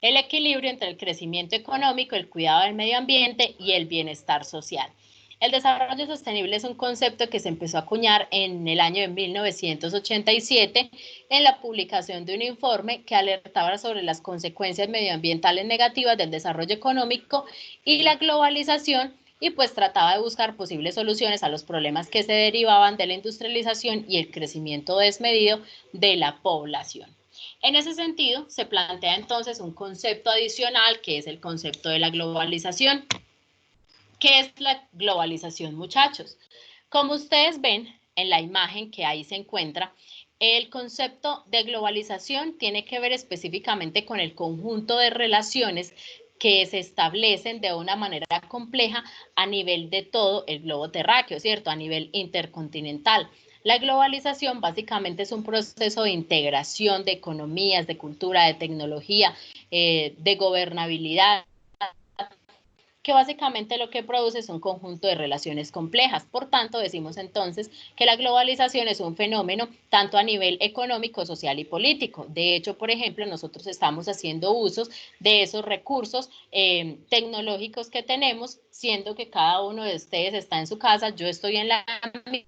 el equilibrio entre el crecimiento económico, el cuidado del medio ambiente y el bienestar social. El desarrollo sostenible es un concepto que se empezó a acuñar en el año de 1987 en la publicación de un informe que alertaba sobre las consecuencias medioambientales negativas del desarrollo económico y la globalización, y pues trataba de buscar posibles soluciones a los problemas que se derivaban de la industrialización y el crecimiento desmedido de la población. En ese sentido, se plantea entonces un concepto adicional que es el concepto de la globalización. ¿Qué es la globalización, muchachos? Como ustedes ven en la imagen que ahí se encuentra, el concepto de globalización tiene que ver específicamente con el conjunto de relaciones que se establecen de una manera compleja a nivel de todo el globo terráqueo, ¿cierto? A nivel intercontinental. La globalización básicamente es un proceso de integración de economías, de cultura, de tecnología, de gobernabilidad, que básicamente lo que produce es un conjunto de relaciones complejas. Por tanto, decimos entonces que la globalización es un fenómeno tanto a nivel económico, social y político. De hecho, por ejemplo, nosotros estamos haciendo usos de esos recursos tecnológicos que tenemos, siendo que cada uno de ustedes está en su casa, yo estoy en la mía,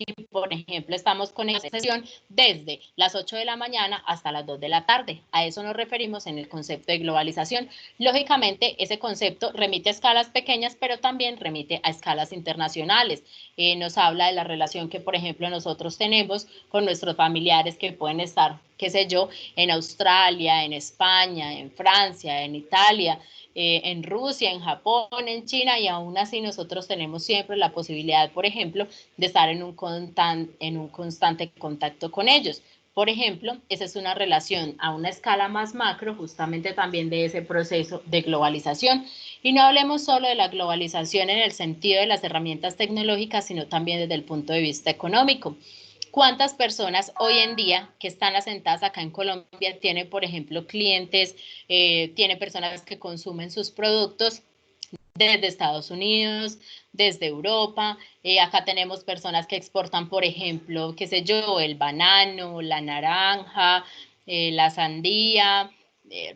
y, por ejemplo, estamos con esta sesión desde las 8 de la mañana hasta las 2 de la tarde. A eso nos referimos en el concepto de globalización. Lógicamente, ese concepto remite a escalas pequeñas, pero también remite a escalas internacionales. Nos habla de la relación que, por ejemplo, nosotros tenemos con nuestros familiares que pueden estar, qué sé yo, en Australia, en España, en Francia, en Italia, en Rusia, en Japón, en China, y aún así nosotros tenemos siempre la posibilidad, por ejemplo, de estar en un constante contacto con ellos. Por ejemplo, esa es una relación a una escala más macro, justamente también de ese proceso de globalización. Y no hablemos solo de la globalización en el sentido de las herramientas tecnológicas, sino también desde el punto de vista económico. ¿Cuántas personas hoy en día que están asentadas acá en Colombia tienen, por ejemplo, clientes, tienen personas que consumen sus productos desde Estados Unidos, desde Europa? Acá tenemos personas que exportan, por ejemplo, qué sé yo, el banano, la naranja, la sandía,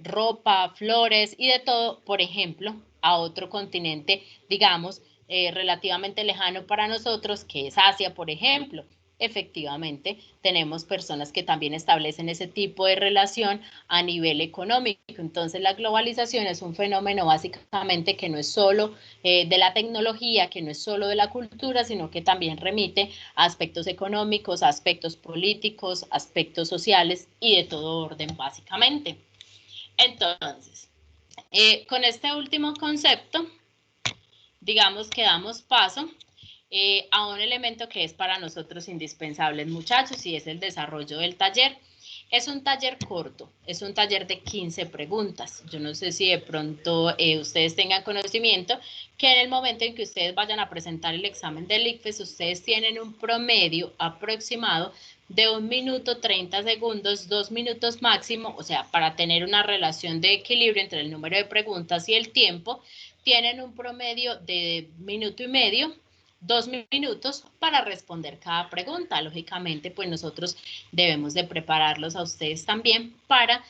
ropa, flores y de todo, por ejemplo, a otro continente, digamos, relativamente lejano para nosotros, que es Asia, por ejemplo. Efectivamente, tenemos personas que también establecen ese tipo de relación a nivel económico. Entonces, la globalización es un fenómeno básicamente que no es solo de la tecnología, que no es solo de la cultura, sino que también remite a aspectos económicos, a aspectos políticos, aspectos sociales y de todo orden, básicamente. Entonces, con este último concepto, digamos que damos paso a un elemento que es para nosotros indispensable, muchachos, y es el desarrollo del taller. Es un taller corto, es un taller de 15 preguntas. Yo no sé si de pronto ustedes tengan conocimiento que en el momento en que ustedes vayan a presentar el examen del ICFES, ustedes tienen un promedio aproximado de 1 minuto 30 segundos, 2 minutos máximo, o sea, para tener una relación de equilibrio entre el número de preguntas y el tiempo, tienen un promedio de 1 minuto y medio, 2 minutos para responder cada pregunta. Lógicamente, pues nosotros debemos de prepararlos a ustedes también para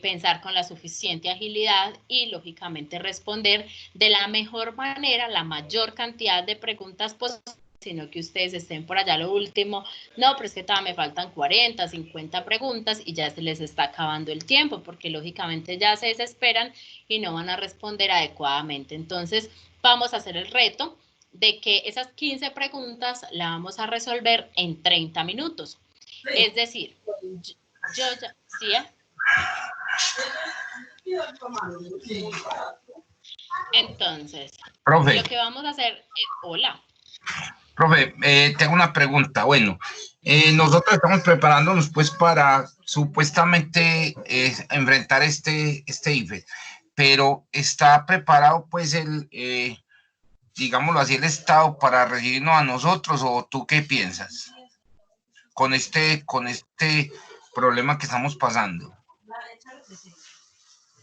pensar con la suficiente agilidad y lógicamente responder de la mejor manera la mayor cantidad de preguntas posibles, sino que ustedes estén por allá lo último, no, pero es que todavía me faltan 40, 50 preguntas y ya se les está acabando el tiempo, porque lógicamente ya se desesperan y no van a responder adecuadamente. Entonces, vamos a hacer el reto de que esas 15 preguntas las vamos a resolver en 30 minutos. Es decir, yo ya, ¿sí? Entonces, Profe, lo que vamos a hacer, hola. profe, tengo una pregunta. Bueno, nosotros estamos preparándonos pues para supuestamente enfrentar este IFES, pero ¿está preparado pues digámoslo así, el Estado para recibirnos a nosotros, o tú qué piensas con este problema que estamos pasando?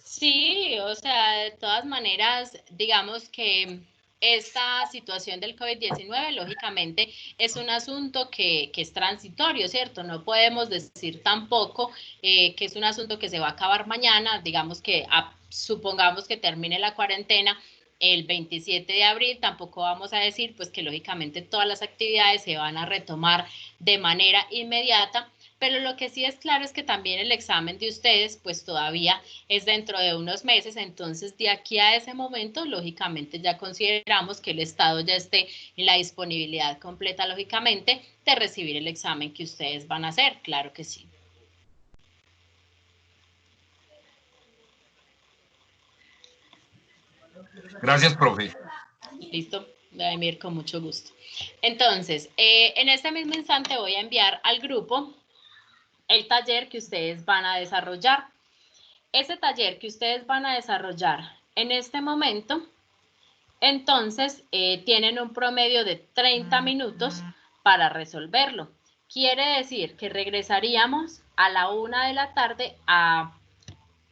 Sí, o sea, de todas maneras, digamos que esta situación del COVID-19, lógicamente, es un asunto que es transitorio, ¿cierto? No podemos decir tampoco que es un asunto que se va a acabar mañana, digamos que supongamos que termine la cuarentena el 27 de abril, tampoco vamos a decir pues que lógicamente todas las actividades se van a retomar de manera inmediata, pero lo que sí es claro es que también el examen de ustedes pues todavía es dentro de unos meses, entonces de aquí a ese momento lógicamente ya consideramos que el Estado ya esté en la disponibilidad completa lógicamente de recibir el examen que ustedes van a hacer, claro que sí. Gracias, profe. Listo, Vladimir, con mucho gusto. Entonces, en este mismo instante voy a enviar al grupo el taller que ustedes van a desarrollar. Ese taller que ustedes van a desarrollar en este momento, entonces tienen un promedio de 30 minutos para resolverlo. Quiere decir que regresaríamos a la 1 de la tarde a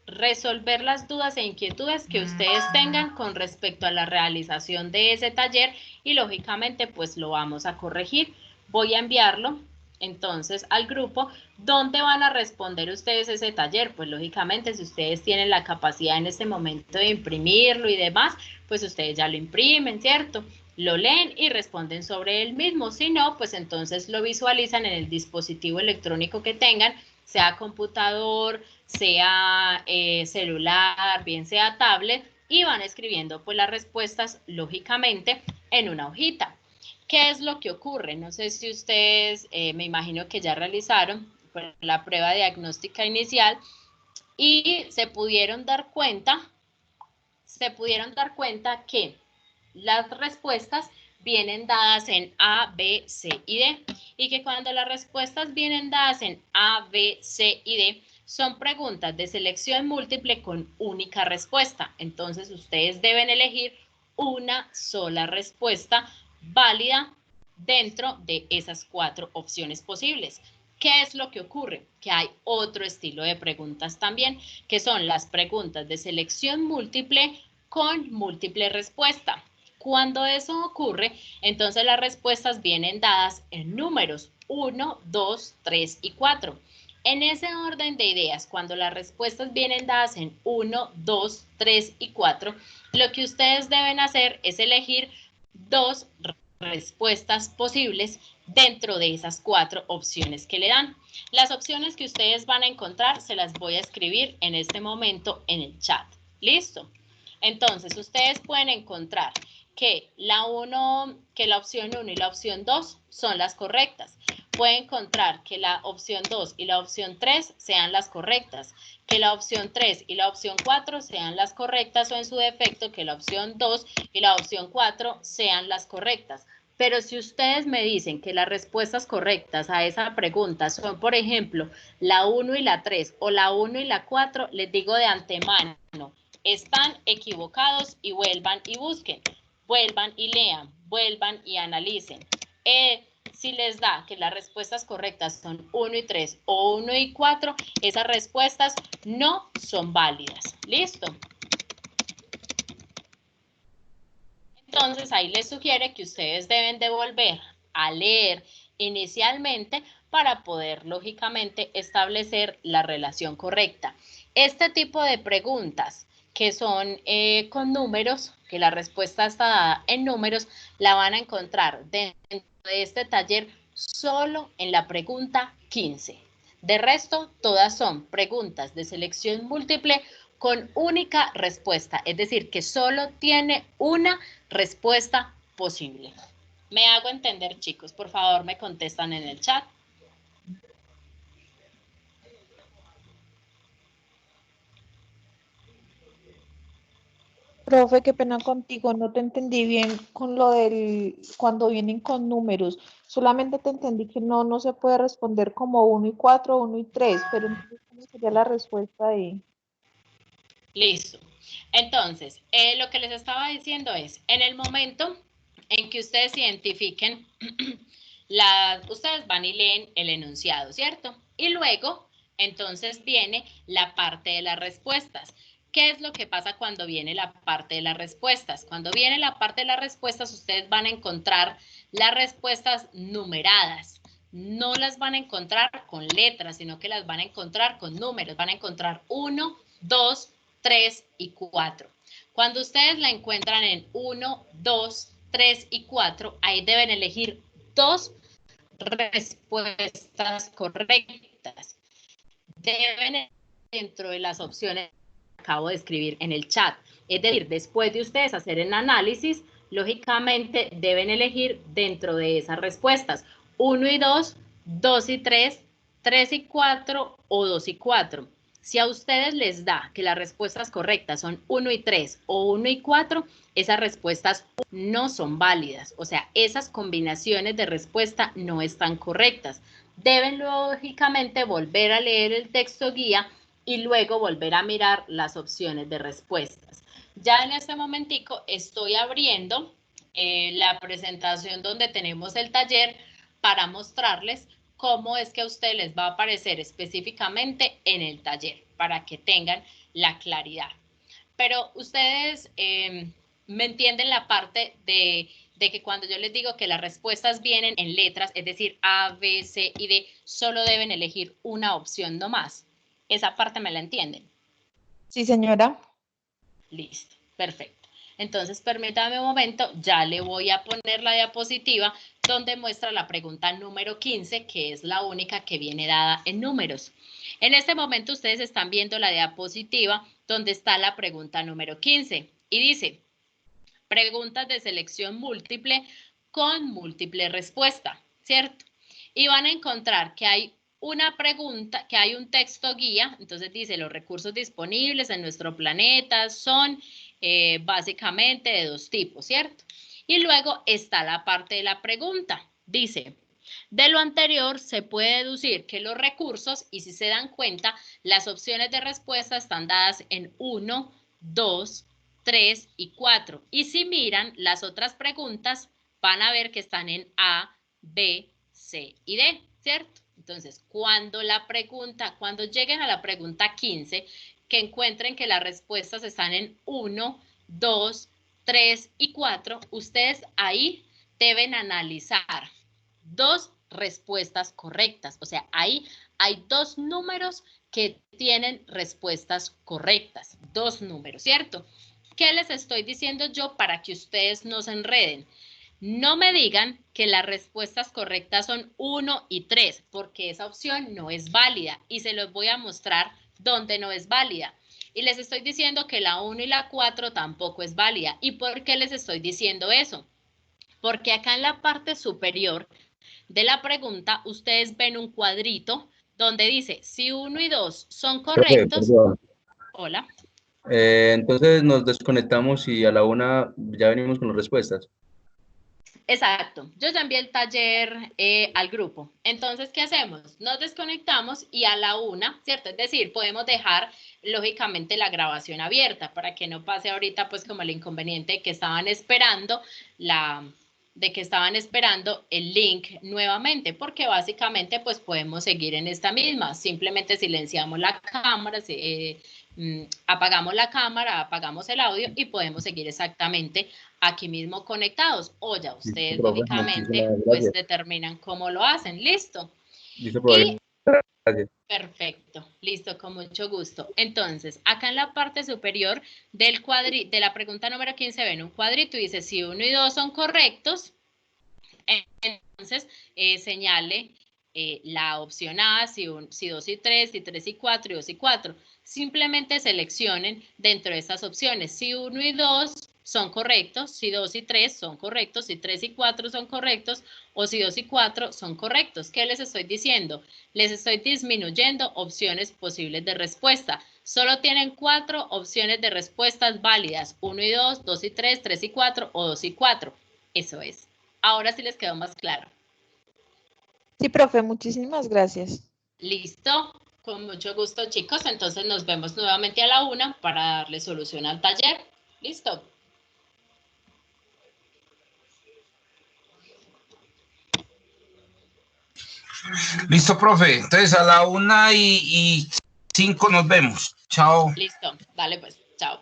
resolver las dudas e inquietudes que ustedes tengan con respecto a la realización de ese taller y lógicamente pues lo vamos a corregir. Voy a enviarlo entonces al grupo. ¿Dónde van a responder ustedes ese taller? Pues lógicamente si ustedes tienen la capacidad en este momento de imprimirlo y demás, pues ustedes ya lo imprimen, ¿cierto? Lo leen y responden sobre el mismo. Si no, pues entonces lo visualizan en el dispositivo electrónico que tengan, sea computador, sea celular, bien sea tablet, y van escribiendo pues las respuestas lógicamente en una hojita. ¿Qué es lo que ocurre? No sé si ustedes, me imagino que ya realizaron la prueba diagnóstica inicial y se pudieron dar cuenta que las respuestas vienen dadas en A, B, C y D, y que cuando las respuestas vienen dadas en A, B, C y D, son preguntas de selección múltiple con única respuesta. Entonces, ustedes deben elegir una sola respuesta válida dentro de esas 4 opciones posibles. ¿Qué es lo que ocurre? Que hay otro estilo de preguntas también, que son las preguntas de selección múltiple con múltiple respuesta. Cuando eso ocurre, entonces las respuestas vienen dadas en números 1, 2, 3 y 4. En ese orden de ideas, cuando las respuestas vienen dadas en 1, 2, 3 y 4, lo que ustedes deben hacer es elegir 2 respuestas posibles dentro de esas 4 opciones que le dan. Las opciones que ustedes van a encontrar se las voy a escribir en este momento en el chat. ¿Listo? Entonces, ustedes pueden encontrar que la opción 1 y la opción 2 son las correctas. Pueden encontrar que la opción 2 y la opción 3 sean las correctas, que la opción 3 y la opción 4 sean las correctas o en su defecto que la opción 2 y la opción 4 sean las correctas. Pero si ustedes me dicen que las respuestas correctas a esa pregunta son, por ejemplo, la 1 y la 3 o la 1 y la 4, les digo de antemano, están equivocados y vuelvan y busquen, vuelvan y lean, vuelvan y analicen. Si les da que las respuestas correctas son 1 y 3 o 1 y 4, esas respuestas no son válidas. ¿Listo? Entonces ahí les sugiere que ustedes deben de volver a leer inicialmente para poder lógicamente establecer la relación correcta. Este tipo de preguntas que son con números, que la respuesta está dada en números, la van a encontrar dentro de este taller solo en la pregunta 15. De resto, todas son preguntas de selección múltiple con única respuesta, es decir, que solo tiene una respuesta posible. ¿Me hago entender, chicos? Por favor, me contestan en el chat. Profe, qué pena contigo, no te entendí bien con lo del cuando vienen con números. Solamente te entendí que no se puede responder como 1 y 4, 1 y 3, pero entonces, ¿cómo sería la respuesta ahí? Listo. Entonces, lo que les estaba diciendo es, en el momento en que ustedes identifiquen, ustedes van y leen el enunciado, ¿cierto? Y luego, entonces viene la parte de las respuestas. ¿Qué es lo que pasa cuando viene la parte de las respuestas? Cuando viene la parte de las respuestas, ustedes van a encontrar las respuestas numeradas. No las van a encontrar con letras, sino que las van a encontrar con números. Van a encontrar 1, 2, 3 y 4. Cuando ustedes la encuentran en 1, 2, 3 y 4, ahí deben elegir 2 respuestas correctas. Deben dentro de las opciones que acabo de escribir en el chat. Es decir, después de ustedes hacer el análisis, lógicamente deben elegir dentro de esas respuestas 1 y 2, 2 y 3, 3 y 4 o 2 y 4. Si a ustedes les da que las respuestas correctas son 1 y 3 o 1 y 4, esas respuestas no son válidas. O sea, esas combinaciones de respuesta no están correctas. Deben lógicamente volver a leer el texto guía y luego volver a mirar las opciones de respuestas. Ya en este momentico estoy abriendo la presentación donde tenemos el taller para mostrarles cómo es que a ustedes les va a aparecer específicamente en el taller, para que tengan la claridad. Pero ustedes me entienden la parte de que cuando yo les digo que las respuestas vienen en letras, es decir, A, B, C y D, solo deben elegir una opción no más. ¿Esa parte me la entienden? Sí, señora. Listo, perfecto. Entonces, permítame un momento, ya le voy a poner la diapositiva donde muestra la pregunta número 15, que es la única que viene dada en números. En este momento ustedes están viendo la diapositiva donde está la pregunta número 15 y dice, preguntas de selección múltiple con múltiple respuesta, ¿cierto? Y van a encontrar que hay una pregunta, que hay un texto guía, entonces dice los recursos disponibles en nuestro planeta son básicamente de 2 tipos, ¿cierto? Y luego está la parte de la pregunta, dice, de lo anterior se puede deducir que los recursos, y si se dan cuenta, las opciones de respuesta están dadas en 1, 2, 3 y 4. Y si miran las otras preguntas, van a ver que están en A, B, C y D, ¿cierto? Entonces, cuando lleguen a la pregunta 15, que encuentren que las respuestas están en 1, 2, 3 y 4, ustedes ahí deben analizar 2 respuestas correctas. O sea, ahí hay 2 números que tienen respuestas correctas. 2 números, ¿cierto? ¿Qué les estoy diciendo yo para que ustedes no se enreden? No me digan que las respuestas correctas son 1 y 3, porque esa opción no es válida y se los voy a mostrar dónde no es válida. Y les estoy diciendo que la 1 y la 4 tampoco es válida. ¿Y por qué les estoy diciendo eso? Porque acá en la parte superior de la pregunta, ustedes ven un cuadrito donde dice, si 1 y 2 son correctos. Perdón. Hola. Entonces nos desconectamos y a la 1 ya venimos con las respuestas. Exacto, yo ya envié el taller al grupo. Entonces, ¿qué hacemos? Nos desconectamos y a la 1, ¿cierto? Es decir, podemos dejar lógicamente la grabación abierta para que no pase ahorita pues como el inconveniente de que estaban esperando el link nuevamente, porque básicamente pues podemos seguir en esta misma. Simplemente silenciamos la cámara, apagamos la cámara, apagamos el audio y podemos seguir exactamente aquí mismo conectados. O ya ustedes lógicamente pues determinan cómo lo hacen. ¿Listo? Listo, profe. Gracias. Perfecto, listo, con mucho gusto. Entonces, acá en la parte superior del de la pregunta número 15 ven un cuadrito y dice si 1 y 2 son correctos, entonces señale la opción A, si 2 y 3, si 3 y 4 y 2 y 4. Simplemente seleccionen dentro de estas opciones si 1 y 2 son correctos, si 2 y 3 son correctos, si 3 y 4 son correctos o si 2 y 4 son correctos. ¿Qué les estoy diciendo? Les estoy disminuyendo opciones posibles de respuesta. Solo tienen 4 opciones de respuestas válidas, 1 y 2, 2 y 3, 3 y 4 o 2 y 4. Eso es. Ahora sí les quedó más claro. Sí, profe, muchísimas gracias. Listo, con mucho gusto, chicos. Entonces nos vemos nuevamente a la 1 para darle solución al taller. Listo. Listo, profe. Entonces a la 1:05 nos vemos. Chao. Listo, dale pues. Chao.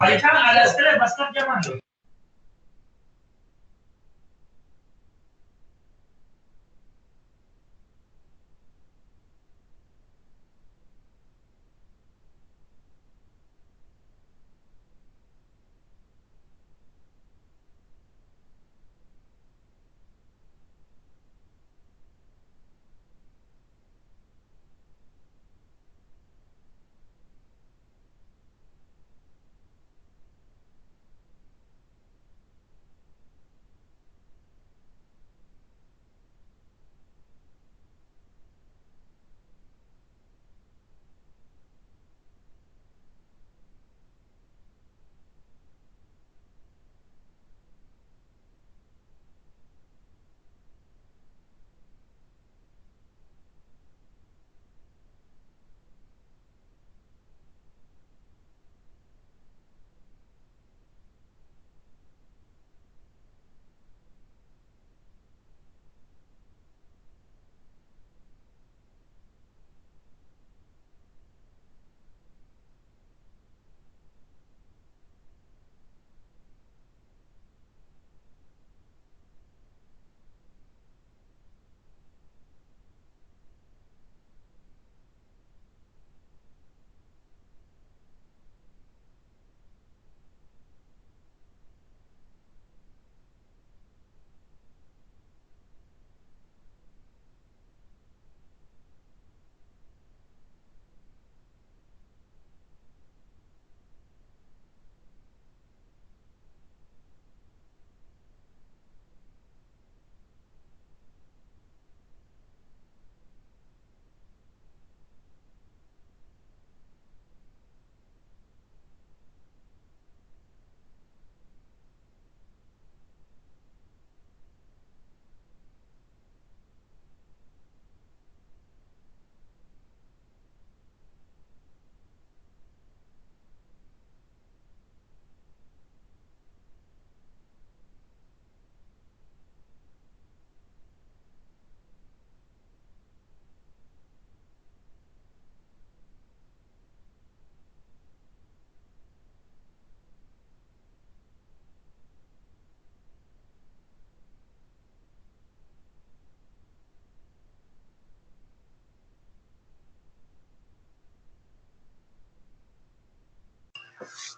A las 3 va a estar llamando.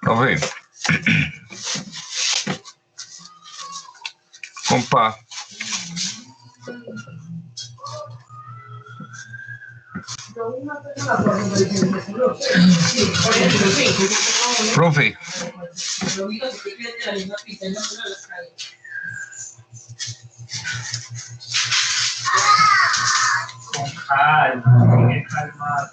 Profe, compa, profe, Calma, calma.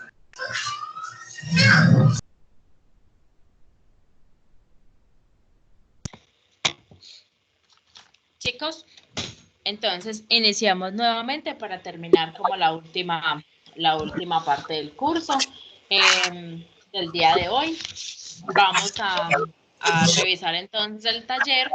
Chicos, entonces iniciamos nuevamente para terminar como la última parte del curso del día de hoy. Vamos a revisar entonces el taller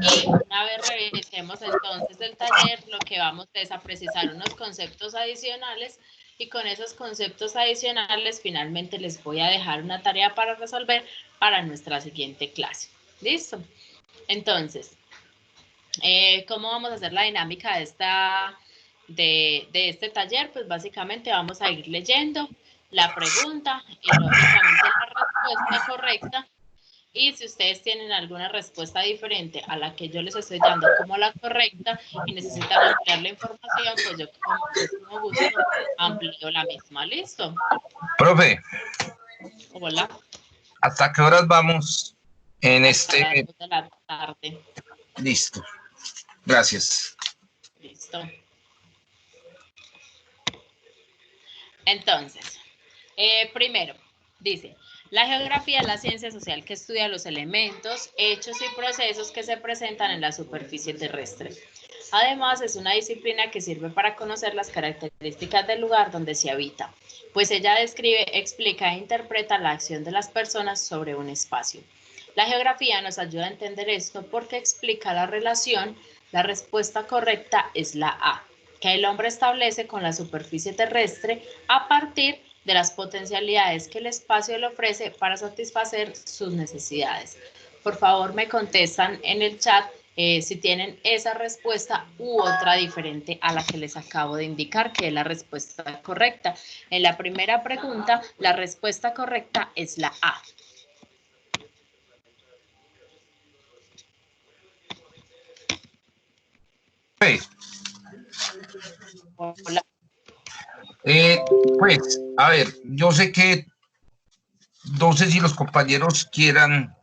y una vez revisemos entonces el taller, lo que vamos es a precisar unos conceptos adicionales y con esos conceptos adicionales finalmente les voy a dejar una tarea para resolver para nuestra siguiente clase. ¿Listo? Entonces, ¿cómo vamos a hacer la dinámica de este taller? Pues básicamente vamos a ir leyendo la pregunta y lógicamente la respuesta correcta. Y si ustedes tienen alguna respuesta diferente a la que yo les estoy dando como la correcta y necesitan ampliar la información, pues yo con muchísimo gusto amplío la misma. ¿Listo? profe, Hola. ¿hasta qué horas vamos en Hasta las este? 2 de la tarde. Listo, gracias. Listo. Entonces, primero, dice, La geografía es la ciencia social que estudia los elementos, hechos y procesos que se presentan en la superficie terrestre. Además, es una disciplina que sirve para conocer las características del lugar donde se habita, pues ella describe, explica e interpreta la acción de las personas sobre un espacio. La geografía nos ayuda a entender esto porque explica la relación. La respuesta correcta es la A, que el hombre establece con la superficie terrestre a partir de las potencialidades que el espacio le ofrece para satisfacer sus necesidades. Por favor, me contestan en el chat si tienen esa respuesta u otra diferente a la que les acabo de indicar, que es la respuesta correcta. En la primera pregunta, la respuesta correcta es la A. Hola. Pues, a ver, yo sé que no sé si los compañeros quieran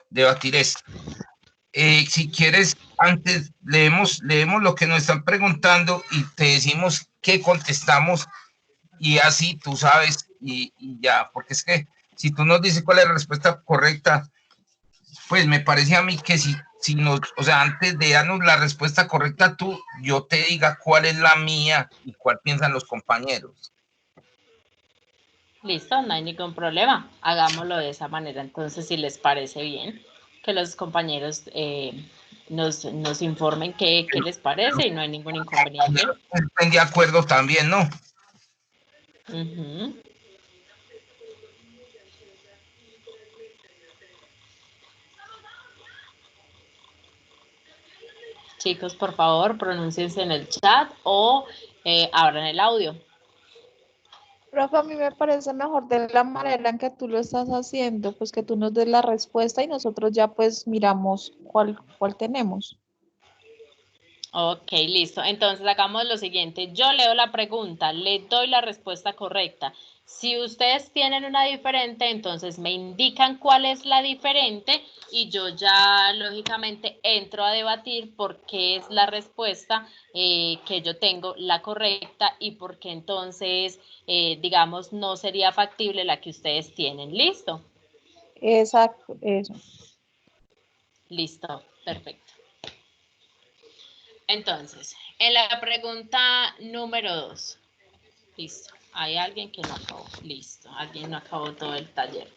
debatir esto. Si quieres, antes leemos lo que nos están preguntando y te decimos qué contestamos y así tú sabes y ya, porque es que si tú nos dices cuál es la respuesta correcta, pues me parece a mí que si nos, o sea, antes de darnos la respuesta correcta tú, yo te diga cuál es la mía y cuál piensan los compañeros. Listo, no hay ningún problema. Hagámoslo de esa manera. Entonces, si les parece bien, que los compañeros nos informen qué les parece y no hay ningún inconveniente. Estén de acuerdo también, ¿no? Uh-huh. Chicos, por favor, pronúnciense en el chat o abran el audio. Profe, a mí me parece mejor de la manera en que tú lo estás haciendo, pues que tú nos des la respuesta y nosotros ya pues miramos cuál tenemos. Ok, listo. Entonces hagamos lo siguiente. Yo leo la pregunta, le doy la respuesta correcta. Si ustedes tienen una diferente, entonces me indican cuál es la diferente y yo ya lógicamente entro a debatir por qué es la respuesta que yo tengo la correcta y por qué entonces, digamos, no sería factible la que ustedes tienen. ¿Listo? Exacto, eso. Listo, perfecto. Entonces, en la pregunta número 2, listo, hay alguien que no acabó, listo, alguien no acabó todo el taller.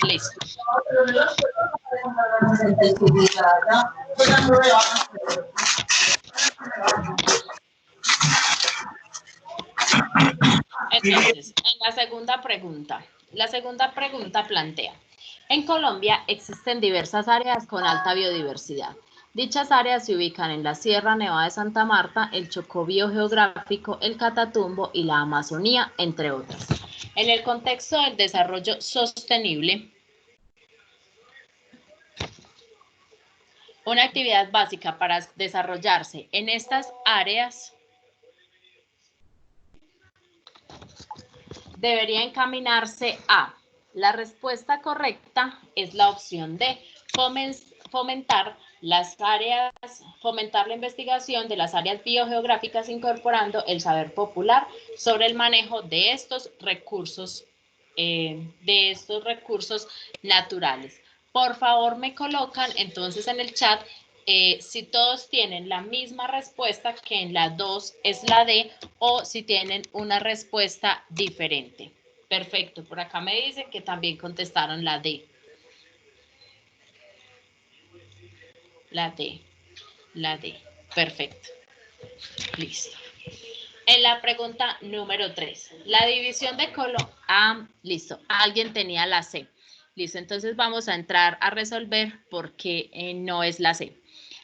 Listo. Entonces, en la segunda pregunta plantea, en Colombia existen diversas áreas con alta biodiversidad. Dichas áreas se ubican en la Sierra Nevada de Santa Marta, el Chocó biogeográfico, el Catatumbo y la Amazonía, entre otras. En el contexto del desarrollo sostenible, una actividad básica para desarrollarse en estas áreas debería encaminarse a, la respuesta correcta es la opción D, fomentar la investigación de las áreas biogeográficas incorporando el saber popular sobre el manejo de estos recursos naturales. Por favor, me colocan entonces en el chat si todos tienen la misma respuesta, que en la 2 es la D, o si tienen una respuesta diferente. Perfecto, por acá me dicen que también contestaron la D. La D, la D. Perfecto. Listo. En la pregunta número 3, la división de color. Ah, listo. Alguien tenía la C. Listo, entonces vamos a entrar a resolver porque no es la C.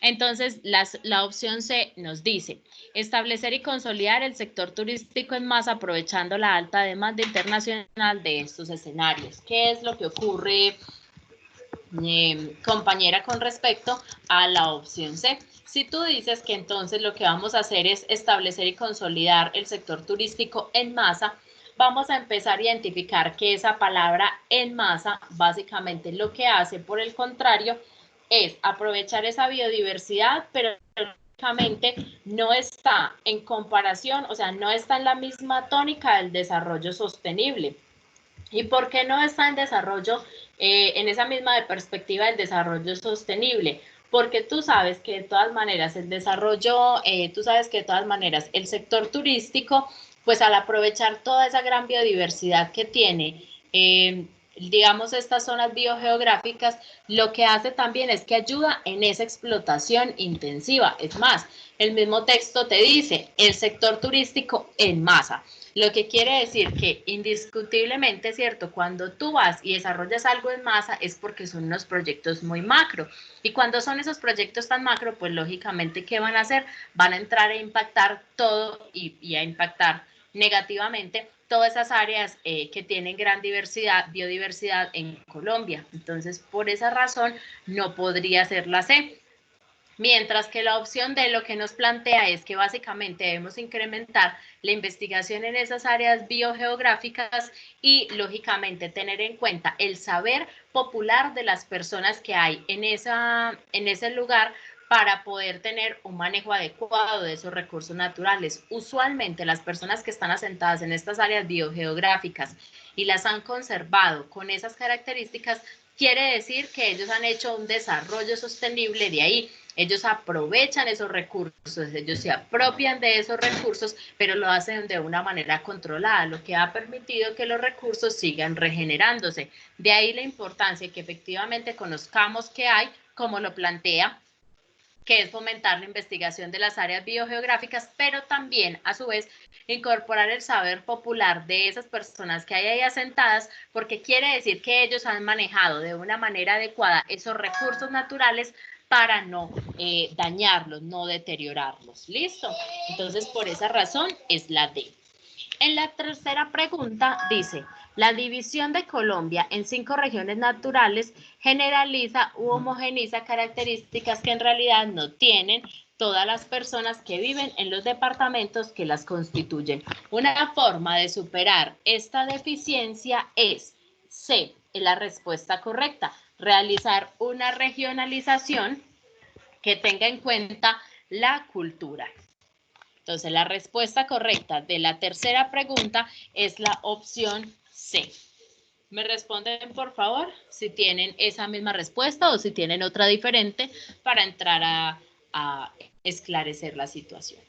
Entonces, la opción C nos dice, establecer y consolidar el sector turístico en masa aprovechando la alta demanda internacional de estos escenarios. ¿Qué es lo que ocurre, compañera, con respecto a la opción C? Si tú dices que entonces lo que vamos a hacer es establecer y consolidar el sector turístico en masa, vamos a empezar a identificar que esa palabra en masa básicamente lo que hace, por el contrario, es aprovechar esa biodiversidad, pero lógicamente no está en comparación, o sea, no está en la misma tónica del desarrollo sostenible. ¿Y por qué no está en desarrollo, en esa misma perspectiva del desarrollo sostenible? Porque tú sabes que de todas maneras el desarrollo, tú sabes que de todas maneras el sector turístico, pues al aprovechar toda esa gran biodiversidad que tiene, digamos, estas zonas biogeográficas, lo que hace también es que ayuda en esa explotación intensiva. Es más, el mismo texto te dice, el sector turístico en masa. Lo que quiere decir que indiscutiblemente, ¿cierto? Cuando tú vas y desarrollas algo en masa es porque son unos proyectos muy macro. Y cuando son esos proyectos tan macro, pues lógicamente, ¿qué van a hacer? Van a entrar a impactar todo y a impactar negativamente todas esas áreas que tienen gran biodiversidad en Colombia. Entonces, por esa razón, no podría ser la C. Mientras que la opción D lo que nos plantea es que básicamente debemos incrementar la investigación en esas áreas biogeográficas y, lógicamente, tener en cuenta el saber popular de las personas que hay en ese lugar para poder tener un manejo adecuado de esos recursos naturales. Usualmente las personas que están asentadas en estas áreas biogeográficas y las han conservado con esas características, quiere decir que ellos han hecho un desarrollo sostenible de ahí. Ellos aprovechan esos recursos, ellos se apropian de esos recursos, pero lo hacen de una manera controlada, lo que ha permitido que los recursos sigan regenerándose. De ahí la importancia de que efectivamente conozcamos qué hay, como lo plantea, que es fomentar la investigación de las áreas biogeográficas, pero también, a su vez, incorporar el saber popular de esas personas que hay ahí asentadas, porque quiere decir que ellos han manejado de una manera adecuada esos recursos naturales para no dañarlos, no deteriorarlos. ¿Listo? Entonces, por esa razón es la D. En la tercera pregunta dice, la división de Colombia en 5 regiones naturales generaliza u homogeniza características que en realidad no tienen todas las personas que viven en los departamentos que las constituyen. Una forma de superar esta deficiencia es C, es la respuesta correcta, realizar una regionalización que tenga en cuenta la cultura. Entonces, la respuesta correcta de la tercera pregunta es la opción C. ¿Me responden, por favor, si tienen esa misma respuesta o si tienen otra diferente para entrar a esclarecer la situación?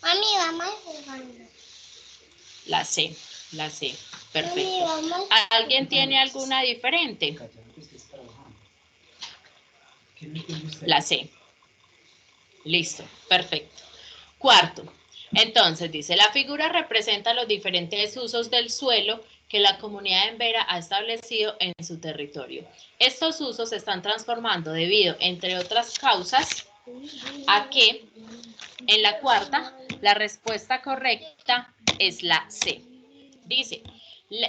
Mami, vamos. La C, la C. Perfecto. ¿Alguien tiene alguna diferente? La C. Listo, perfecto. Cuarto, entonces dice, la figura representa los diferentes usos del suelo que la comunidad embera ha establecido en su territorio. Estos usos se están transformando debido, entre otras causas, a que en la cuarta, la respuesta correcta es la C. Dice,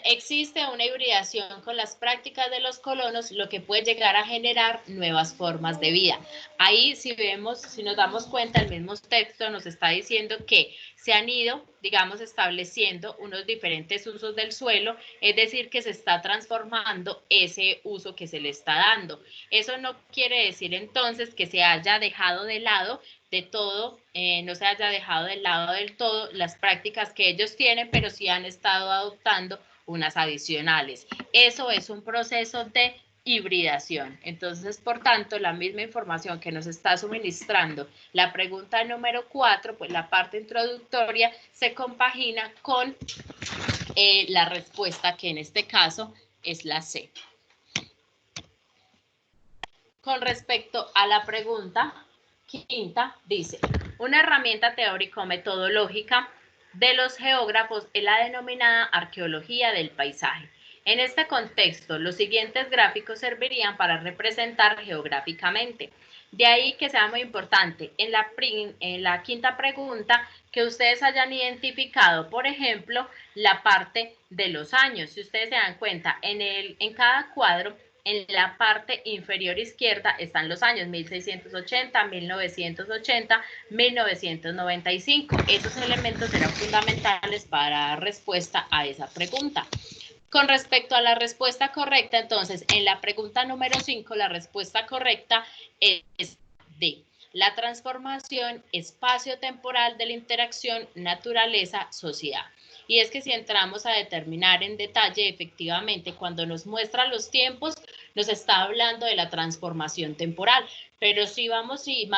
existe una hibridación con las prácticas de los colonos, lo que puede llegar a generar nuevas formas de vida. Ahí, si vemos, si nos damos cuenta, el mismo texto nos está diciendo que se han ido, digamos, estableciendo unos diferentes usos del suelo, es decir, que se está transformando ese uso que se le está dando. Eso no quiere decir entonces que se haya dejado de lado de todo, no se haya dejado de lado del todo las prácticas que ellos tienen, pero sí han estado adoptando unas adicionales. Eso es un proceso de hibridación. Entonces, por tanto, la misma información que nos está suministrando la pregunta número 4, pues la parte introductoria se compagina con la respuesta, que en este caso es la C. Con respecto a la pregunta quinta, dice, una herramienta teórico-metodológica de los geógrafos es la denominada arqueología del paisaje. En este contexto, los siguientes gráficos servirían para representar geográficamente. De ahí que sea muy importante en la quinta pregunta que ustedes hayan identificado, por ejemplo, la parte de los años. Si ustedes se dan cuenta, en cada cuadro, en la parte inferior izquierda están los años 1680, 1980, 1995. Esos elementos serán fundamentales para dar respuesta a esa pregunta. Con respecto a la respuesta correcta, entonces, en la pregunta número 5, la respuesta correcta es D. La transformación espacio-temporal de la interacción naturaleza-sociedad. Y es que si entramos a determinar en detalle, efectivamente, cuando nos muestra los tiempos, nos está hablando de la transformación temporal. Pero si vamos si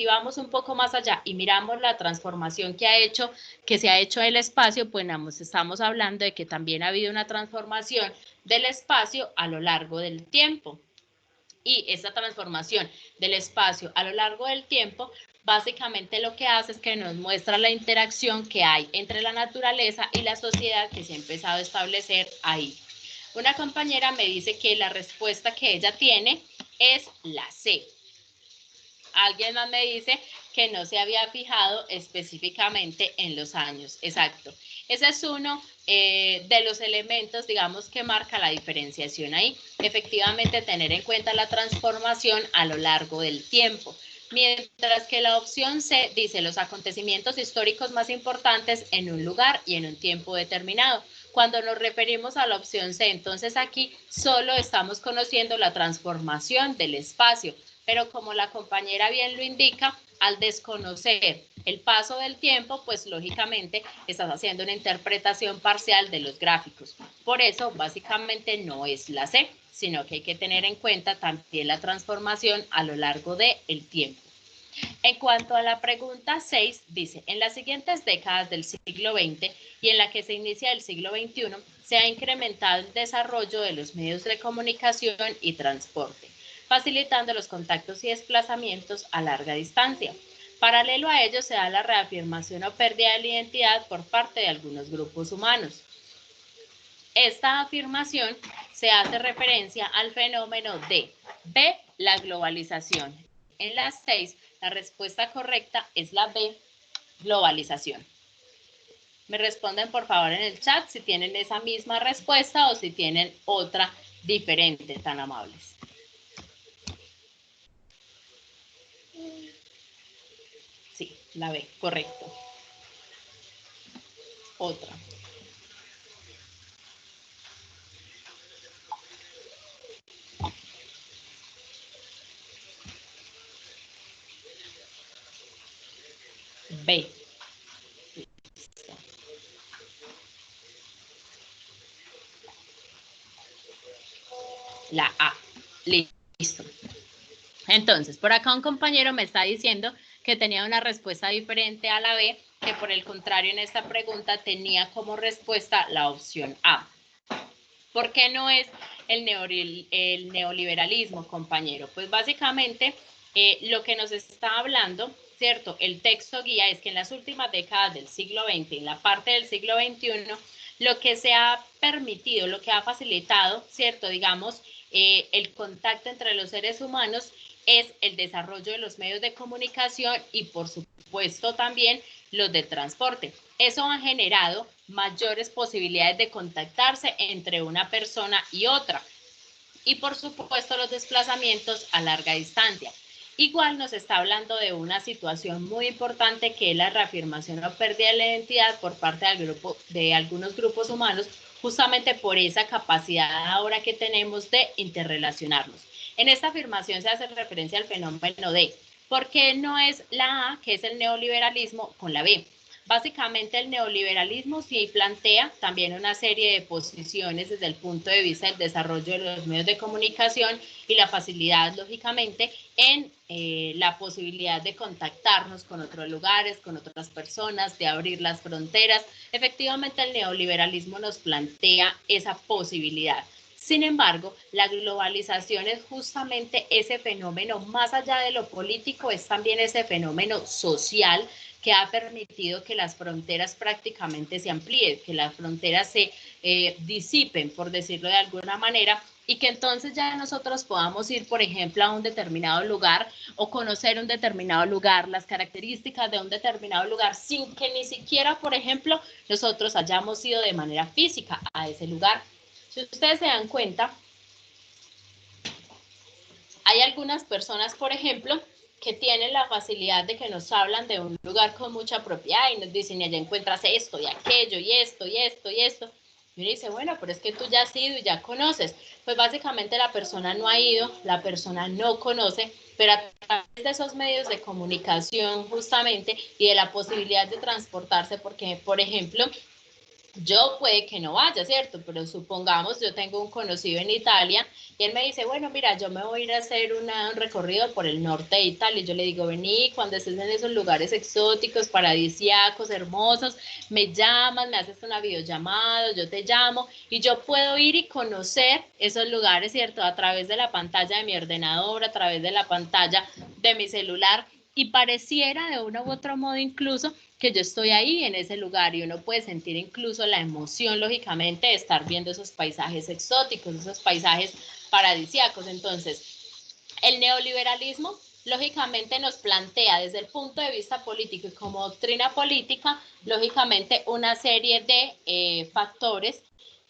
vamos un poco más allá y miramos la transformación que se ha hecho del espacio, pues estamos hablando de que también ha habido una transformación del espacio a lo largo del tiempo. Y esa transformación del espacio a lo largo del tiempo, básicamente lo que hace es que nos muestra la interacción que hay entre la naturaleza y la sociedad que se ha empezado a establecer ahí. Una compañera me dice que la respuesta que ella tiene es la C. Alguien más me dice que no se había fijado específicamente en los años. Exacto. Ese es uno de los elementos, digamos, que marca la diferenciación ahí. Efectivamente, tener en cuenta la transformación a lo largo del tiempo. Mientras que la opción C dice los acontecimientos históricos más importantes en un lugar y en un tiempo determinado. Cuando nos referimos a la opción C, entonces aquí solo estamos conociendo la transformación del espacio, pero como la compañera bien lo indica, al desconocer el paso del tiempo, pues lógicamente estás haciendo una interpretación parcial de los gráficos. Por eso, básicamente no es la C, sino que hay que tener en cuenta también la transformación a lo largo del tiempo. En cuanto a la pregunta 6, dice, en las siguientes décadas del siglo XX y en la que se inicia el siglo XXI, se ha incrementado el desarrollo de los medios de comunicación y transporte, facilitando los contactos y desplazamientos a larga distancia. Paralelo a ello se da la reafirmación o pérdida de la identidad por parte de algunos grupos humanos. Esta afirmación se hace referencia al fenómeno de B, la globalización. En las 6, la respuesta correcta es la B, globalización. Me responden por favor en el chat si tienen esa misma respuesta o si tienen otra diferente, tan amables. Sí, la B, correcto. Otra. B. La A. Listo. Entonces, por acá un compañero me está diciendo que tenía una respuesta diferente a la B, que por el contrario en esta pregunta tenía como respuesta la opción A. ¿Por qué no es el neoliberalismo, compañero? Pues básicamente lo que nos está hablando, ¿cierto? El texto guía es que en las últimas décadas del siglo XX, en la parte del siglo XXI, lo que se ha permitido, lo que ha facilitado, ¿cierto? Digamos, el contacto entre los seres humanos es el desarrollo de los medios de comunicación y por supuesto también los de transporte. Eso ha generado mayores posibilidades de contactarse entre una persona y otra. Y por supuesto los desplazamientos a larga distancia. Igual nos está hablando de una situación muy importante que es la reafirmación o pérdida de la identidad por parte de algunos grupos humanos, justamente por esa capacidad ahora que tenemos de interrelacionarnos. En esta afirmación se hace referencia al fenómeno de, ¿por qué no es la A, que es el neoliberalismo, con la B? Básicamente el neoliberalismo sí plantea también una serie de posiciones desde el punto de vista del desarrollo de los medios de comunicación y la facilidad, lógicamente, en la posibilidad de contactarnos con otros lugares, con otras personas, de abrir las fronteras. Efectivamente, el neoliberalismo nos plantea esa posibilidad. Sin embargo, la globalización es justamente ese fenómeno, más allá de lo político, es también ese fenómeno social que ha permitido que las fronteras prácticamente se amplíen, que las fronteras se disipen, por decirlo de alguna manera, y que entonces ya nosotros podamos ir, por ejemplo, a un determinado lugar o conocer un determinado lugar, las características de un determinado lugar, sin que ni siquiera, por ejemplo, nosotros hayamos ido de manera física a ese lugar. Si ustedes se dan cuenta, hay algunas personas, por ejemplo, que tienen la facilidad de que nos hablan de un lugar con mucha propiedad y nos dicen, y allá encuentras esto y aquello y esto y esto y esto. Y uno dice, bueno, pero es que tú ya has ido y ya conoces. Pues básicamente la persona no ha ido, la persona no conoce, pero a través de esos medios de comunicación justamente y de la posibilidad de transportarse, porque, por ejemplo, yo puede que no vaya, ¿cierto? Pero supongamos, yo tengo un conocido en Italia y él me dice, bueno, mira, yo me voy a ir a hacer un recorrido por el norte de Italia. Y yo le digo, vení, cuando estés en esos lugares exóticos, paradisíacos, hermosos, me llamas, me haces una videollamada, yo te llamo y yo puedo ir y conocer esos lugares, ¿cierto? A través de la pantalla de mi ordenador, a través de la pantalla de mi celular. Y pareciera de uno u otro modo incluso que yo estoy ahí en ese lugar y uno puede sentir incluso la emoción, lógicamente, de estar viendo esos paisajes exóticos, esos paisajes paradisíacos. Entonces, el neoliberalismo, lógicamente, nos plantea desde el punto de vista político y como doctrina política, lógicamente, una serie de factores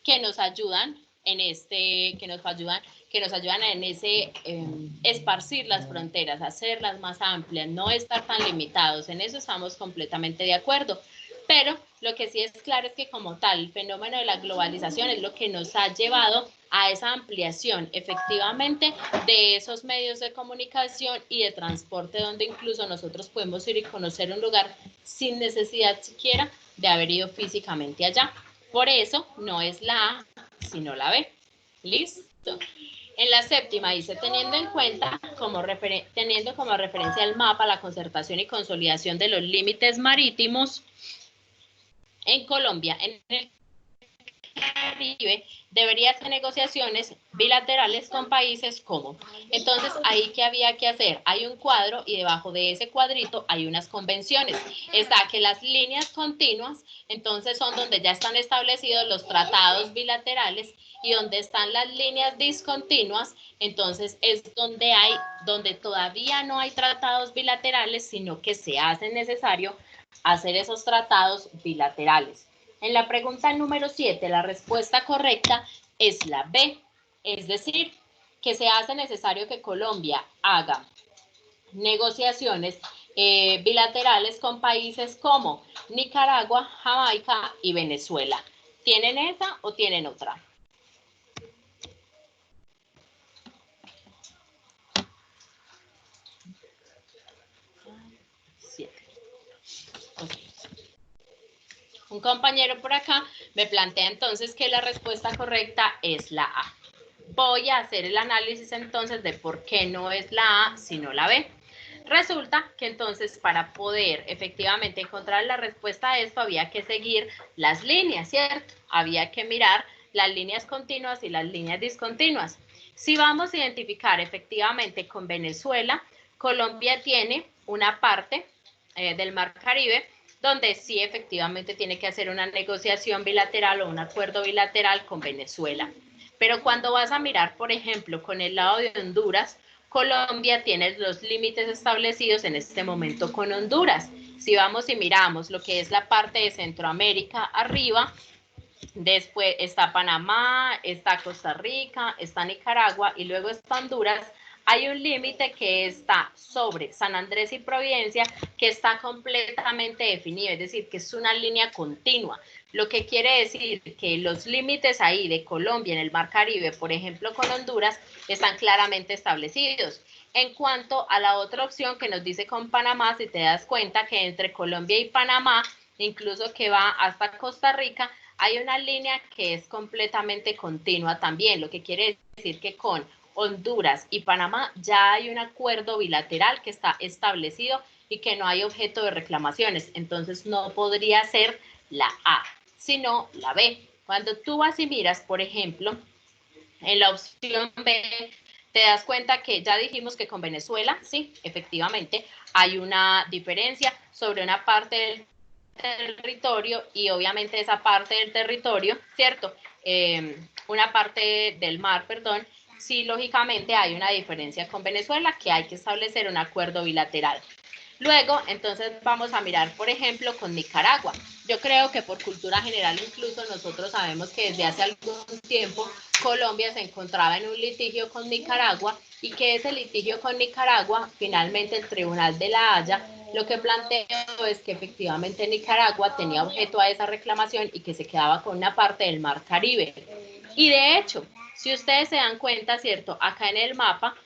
que nos ayudan en ese esparcir las fronteras, hacerlas más amplias, no estar tan limitados. En eso estamos completamente de acuerdo. Pero lo que sí es claro es que como tal, el fenómeno de la globalización es lo que nos ha llevado a esa ampliación efectivamente de esos medios de comunicación y de transporte, donde incluso nosotros podemos ir y conocer un lugar sin necesidad siquiera de haber ido físicamente allá. Por eso no es la A, sino la B. ¿Listo? En la séptima dice, teniendo como referencia el mapa, la concertación y consolidación de los límites marítimos en Colombia, en el Caribe, debería hacer negociaciones bilaterales con países como. Entonces, ahí ¿qué había que hacer? Hay un cuadro y debajo de ese cuadrito hay unas convenciones. Está que las líneas continuas, entonces son donde ya están establecidos los tratados bilaterales, y donde están las líneas discontinuas, entonces es donde todavía no hay tratados bilaterales, sino que se hace necesario hacer esos tratados bilaterales. En la pregunta número 7, la respuesta correcta es la B, es decir, que se hace necesario que Colombia haga negociaciones bilaterales con países como Nicaragua, Jamaica y Venezuela. ¿Tienen esa o tienen otra? Okay. Un compañero por acá me plantea entonces que la respuesta correcta es la A. Voy a hacer el análisis entonces de por qué no es la A, sino la B. Resulta que entonces para poder efectivamente encontrar la respuesta a esto había que seguir las líneas, ¿cierto? Había que mirar las líneas continuas y las líneas discontinuas. Si vamos a identificar efectivamente con Venezuela, Colombia tiene una parte del Mar Caribe donde sí efectivamente tiene que hacer una negociación bilateral o un acuerdo bilateral con Venezuela. Pero cuando vas a mirar, por ejemplo, con el lado de Honduras, Colombia tiene los límites establecidos en este momento con Honduras. Si vamos y miramos lo que es la parte de Centroamérica arriba, después está Panamá, está Costa Rica, está Nicaragua y luego está Honduras. Hay un límite que está sobre San Andrés y Providencia que está completamente definido, es decir, que es una línea continua, lo que quiere decir que los límites ahí de Colombia en el Mar Caribe, por ejemplo con Honduras, están claramente establecidos. En cuanto a la otra opción que nos dice con Panamá, si te das cuenta que entre Colombia y Panamá incluso que va hasta Costa Rica, hay una línea que es completamente continua también, lo que quiere decir que con Honduras y Panamá ya hay un acuerdo bilateral que está establecido y que no hay objeto de reclamaciones. Entonces no podría ser la A, sino la B. Cuando tú vas y miras, por ejemplo, en la opción B, te das cuenta que ya dijimos que con Venezuela, sí, efectivamente, hay una diferencia sobre una parte del territorio y obviamente esa parte del territorio, ¿cierto? Una parte del mar, perdón, sí, lógicamente hay una diferencia con Venezuela que hay que establecer un acuerdo bilateral. Luego, entonces vamos a mirar, por ejemplo, con Nicaragua. Yo creo que por cultura general incluso nosotros sabemos que desde hace algún tiempo Colombia se encontraba en un litigio con Nicaragua y que ese litigio con Nicaragua, finalmente el Tribunal de la Haya, lo que planteó es que efectivamente Nicaragua tenía objeto a esa reclamación y que se quedaba con una parte del Mar Caribe. Y de hecho, si ustedes se dan cuenta, ¿cierto? Acá en el mapa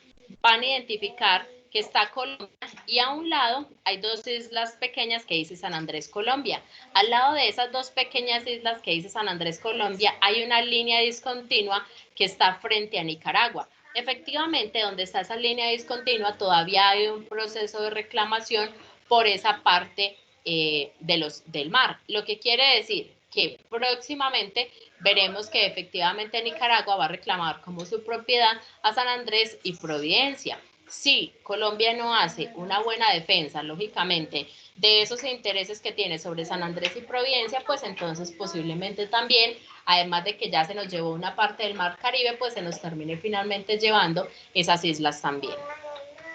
van a identificar que está Colombia y a un lado hay dos islas pequeñas que dice San Andrés Colombia. Al lado de esas dos pequeñas islas que dice San Andrés Colombia hay una línea discontinua que está frente a Nicaragua. Efectivamente, donde está esa línea discontinua todavía hay un proceso de reclamación por esa parte del mar. Lo que quiere decir que próximamente veremos que efectivamente Nicaragua va a reclamar como su propiedad a San Andrés y Providencia. Si Colombia no hace una buena defensa, lógicamente, de esos intereses que tiene sobre San Andrés y Providencia, pues entonces posiblemente también, además de que ya se nos llevó una parte del Mar Caribe, pues se nos termine finalmente llevando esas islas también.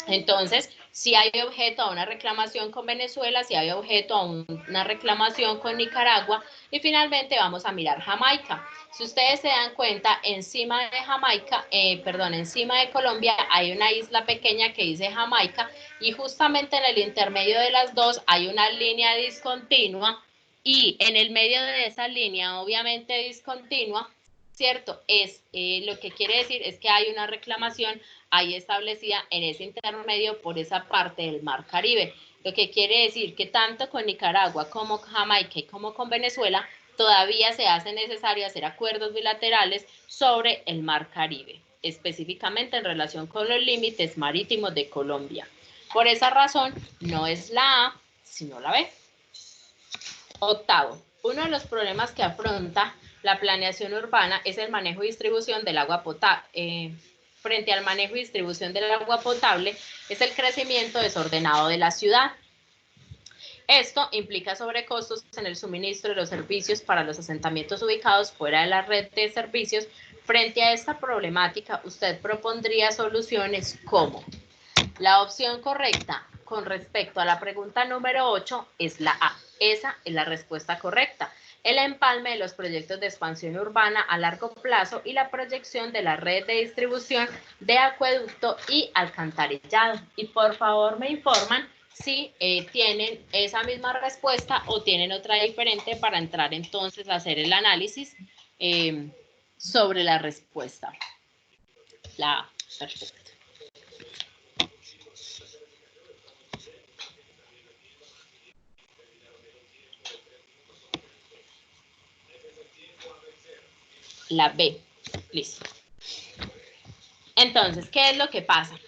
Entonces, si hay objeto a una reclamación con Venezuela, si hay objeto a una reclamación con Nicaragua, y finalmente vamos a mirar Jamaica. Si ustedes se dan cuenta, encima de Jamaica, encima de Colombia hay una isla pequeña que dice Jamaica, y justamente en el intermedio de las dos hay una línea discontinua, y en el medio de esa línea, obviamente discontinua, ¿cierto? Lo que quiere decir es que hay una reclamación ahí establecida en ese intermedio por esa parte del Mar Caribe. Lo que quiere decir que tanto con Nicaragua como con Jamaica y como con Venezuela todavía se hace necesario hacer acuerdos bilaterales sobre el Mar Caribe, específicamente en relación con los límites marítimos de Colombia. Por esa razón, no es la A, sino la B. Octavo, uno de los problemas que afronta la planeación urbana es el manejo y distribución del agua potable. Frente al manejo y distribución del agua potable es el crecimiento desordenado de la ciudad. Esto implica sobrecostos en el suministro de los servicios para los asentamientos ubicados fuera de la red de servicios. Frente a esta problemática, usted propondría soluciones como la opción correcta con respecto a la pregunta número 8 es la A. Esa es la respuesta correcta. El empalme de los proyectos de expansión urbana a largo plazo y la proyección de la red de distribución de acueducto y alcantarillado. Y por favor me informan si tienen esa misma respuesta o tienen otra diferente para entrar entonces a hacer el análisis sobre la respuesta. La A, perfecto. La B, listo. Entonces, ¿qué es lo que pasa?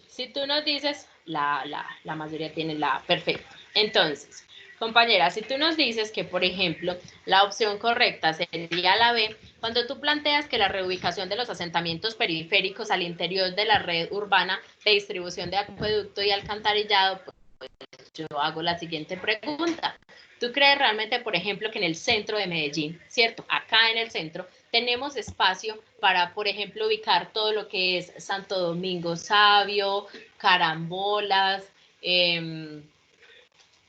Si tú nos dices, la mayoría tiene la A, perfecto. Entonces, compañera, si tú nos dices que, por ejemplo, la opción correcta sería la B, cuando tú planteas que la reubicación de los asentamientos periféricos al interior de la red urbana de distribución de acueducto y alcantarillado, pues yo hago la siguiente pregunta. ¿Tú crees realmente, por ejemplo, que en el centro de Medellín, ¿cierto? Acá en el centro, tenemos espacio para, por ejemplo, ubicar todo lo que es Santo Domingo Sabio, Carambolas,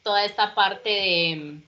toda esta parte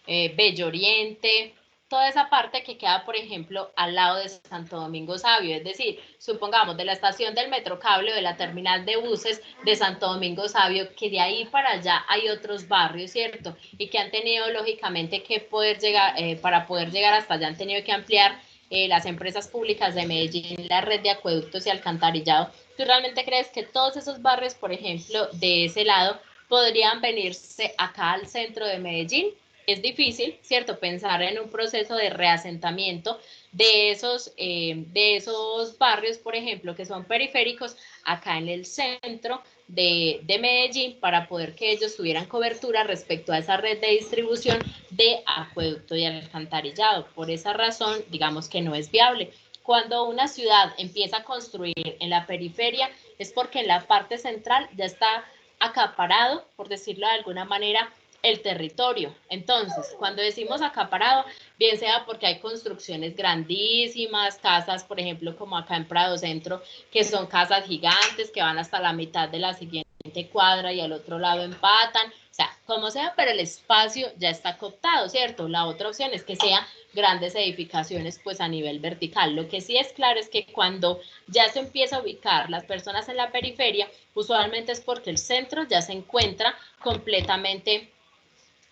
de Bello Oriente, toda esa parte que queda, por ejemplo, al lado de Santo Domingo Sabio, es decir, supongamos de la estación del Metrocable o de la terminal de buses de Santo Domingo Sabio, que de ahí para allá hay otros barrios, ¿cierto? Y que han tenido, lógicamente, que poder llegar, para poder llegar hasta allá han tenido que ampliar las empresas públicas de Medellín, la red de acueductos y alcantarillado. ¿Tú realmente crees que todos esos barrios, por ejemplo, de ese lado, podrían venirse acá al centro de Medellín. Es difícil, ¿cierto?, pensar en un proceso de reasentamiento de esos barrios, por ejemplo, que son periféricos, acá en el centro de Medellín, para poder que ellos tuvieran cobertura respecto a esa red de distribución de acueducto y alcantarillado. Por esa razón, digamos que no es viable. Cuando una ciudad empieza a construir en la periferia, es porque en la parte central ya está acaparado, por decirlo de alguna manera, el territorio. Entonces, cuando decimos acaparado, bien sea porque hay construcciones grandísimas, casas, por ejemplo, como acá en Prado Centro, que son casas gigantes que van hasta la mitad de la siguiente cuadra y al otro lado empatan, o sea, como sea, pero el espacio ya está cooptado, ¿cierto? La otra opción es que sean grandes edificaciones pues a nivel vertical. Lo que sí es claro es que cuando ya se empieza a ubicar las personas en la periferia, usualmente es porque el centro ya se encuentra completamente,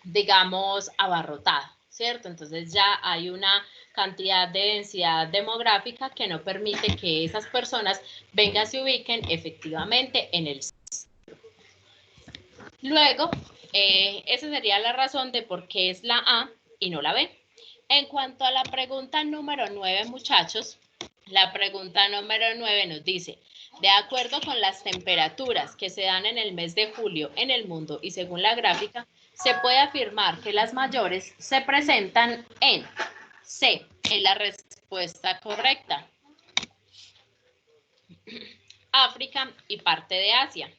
digamos, abarrotado, ¿cierto? Entonces ya hay una cantidad de densidad demográfica que no permite que esas personas vengan, se ubiquen efectivamente en el centro. Luego, esa sería la razón de por qué es la A y no la B. En cuanto a la pregunta número 9, muchachos, la pregunta número 9 nos dice, de acuerdo con las temperaturas que se dan en el mes de julio en el mundo y según la gráfica, se puede afirmar que las mayores se presentan en C, en la respuesta correcta, África y parte de Asia.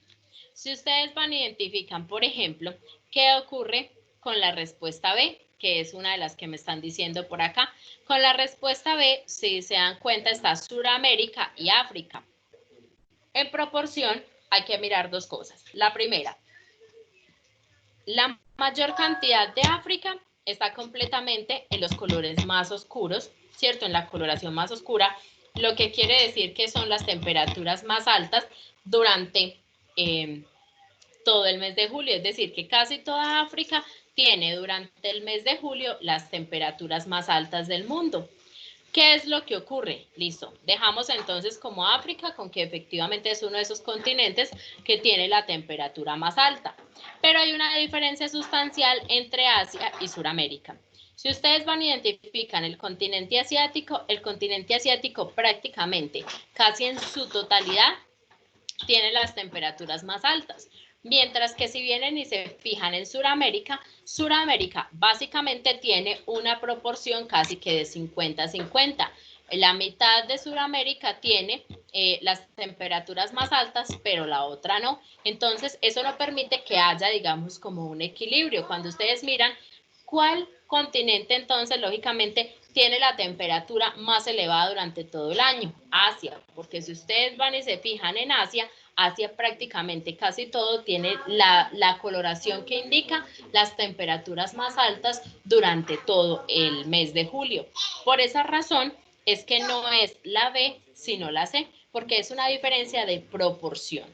Si ustedes van a identificar, por ejemplo, qué ocurre con la respuesta B, que es una de las que me están diciendo por acá, con la respuesta B, si se dan cuenta, está Suramérica y África. En proporción, hay que mirar dos cosas. La primera, la mayor cantidad de África está completamente en los colores más oscuros, ¿cierto? En la coloración más oscura, lo que quiere decir que son las temperaturas más altas durante todo el mes de julio, es decir, que casi toda África tiene durante el mes de julio las temperaturas más altas del mundo. ¿Qué es lo que ocurre? Listo, dejamos entonces como África con que efectivamente es uno de esos continentes que tiene la temperatura más alta, pero hay una diferencia sustancial entre Asia y Suramérica. Si ustedes van a identificar el continente asiático prácticamente casi en su totalidad tiene las temperaturas más altas. Mientras que si vienen y se fijan en Suramérica, Suramérica básicamente tiene una proporción casi que de 50-50. La mitad de Suramérica tiene las temperaturas más altas, pero la otra no. Entonces, eso no permite que haya, digamos, como un equilibrio. Cuando ustedes miran, ¿cuál continente entonces, lógicamente, tiene la temperatura más elevada durante todo el año? Asia, porque si ustedes van y se fijan en Asia, Asia prácticamente casi todo tiene la coloración que indica las temperaturas más altas durante todo el mes de julio. Por esa razón es que no es la B, sino la C, porque es una diferencia de proporción.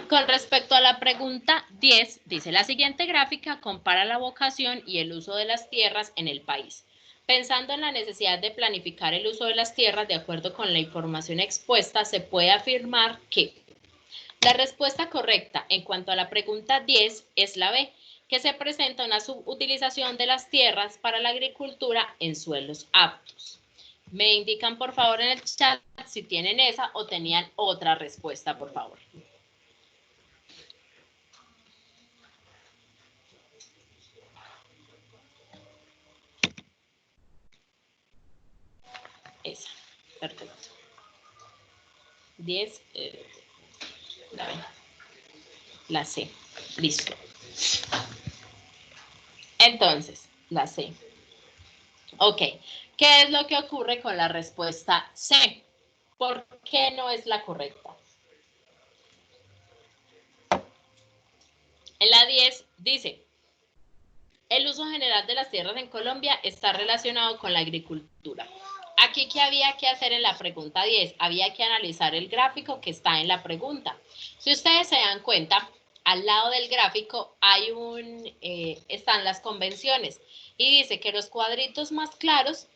Con respecto a la pregunta 10, dice, la siguiente gráfica compara la vocación y el uso de las tierras en el país. Pensando en la necesidad de planificar el uso de las tierras de acuerdo con la información expuesta, se puede afirmar que la respuesta correcta en cuanto a la pregunta 10 es la B, que se presenta una subutilización de las tierras para la agricultura en suelos aptos. Me indican por favor en el chat si tienen esa o tenían otra respuesta, por favor. Esa, perfecto. 10, la C, listo. Entonces, la C. Ok, ¿qué es lo que ocurre con la respuesta C? ¿Por qué no es la correcta? En la 10 dice, el uso general de las tierras en Colombia está relacionado con la agricultura. Aquí, ¿qué había que hacer en la pregunta 10? Había que analizar el gráfico que está en la pregunta. Si ustedes se dan cuenta, al lado del gráfico hay están las convenciones y dice que los cuadritos más claros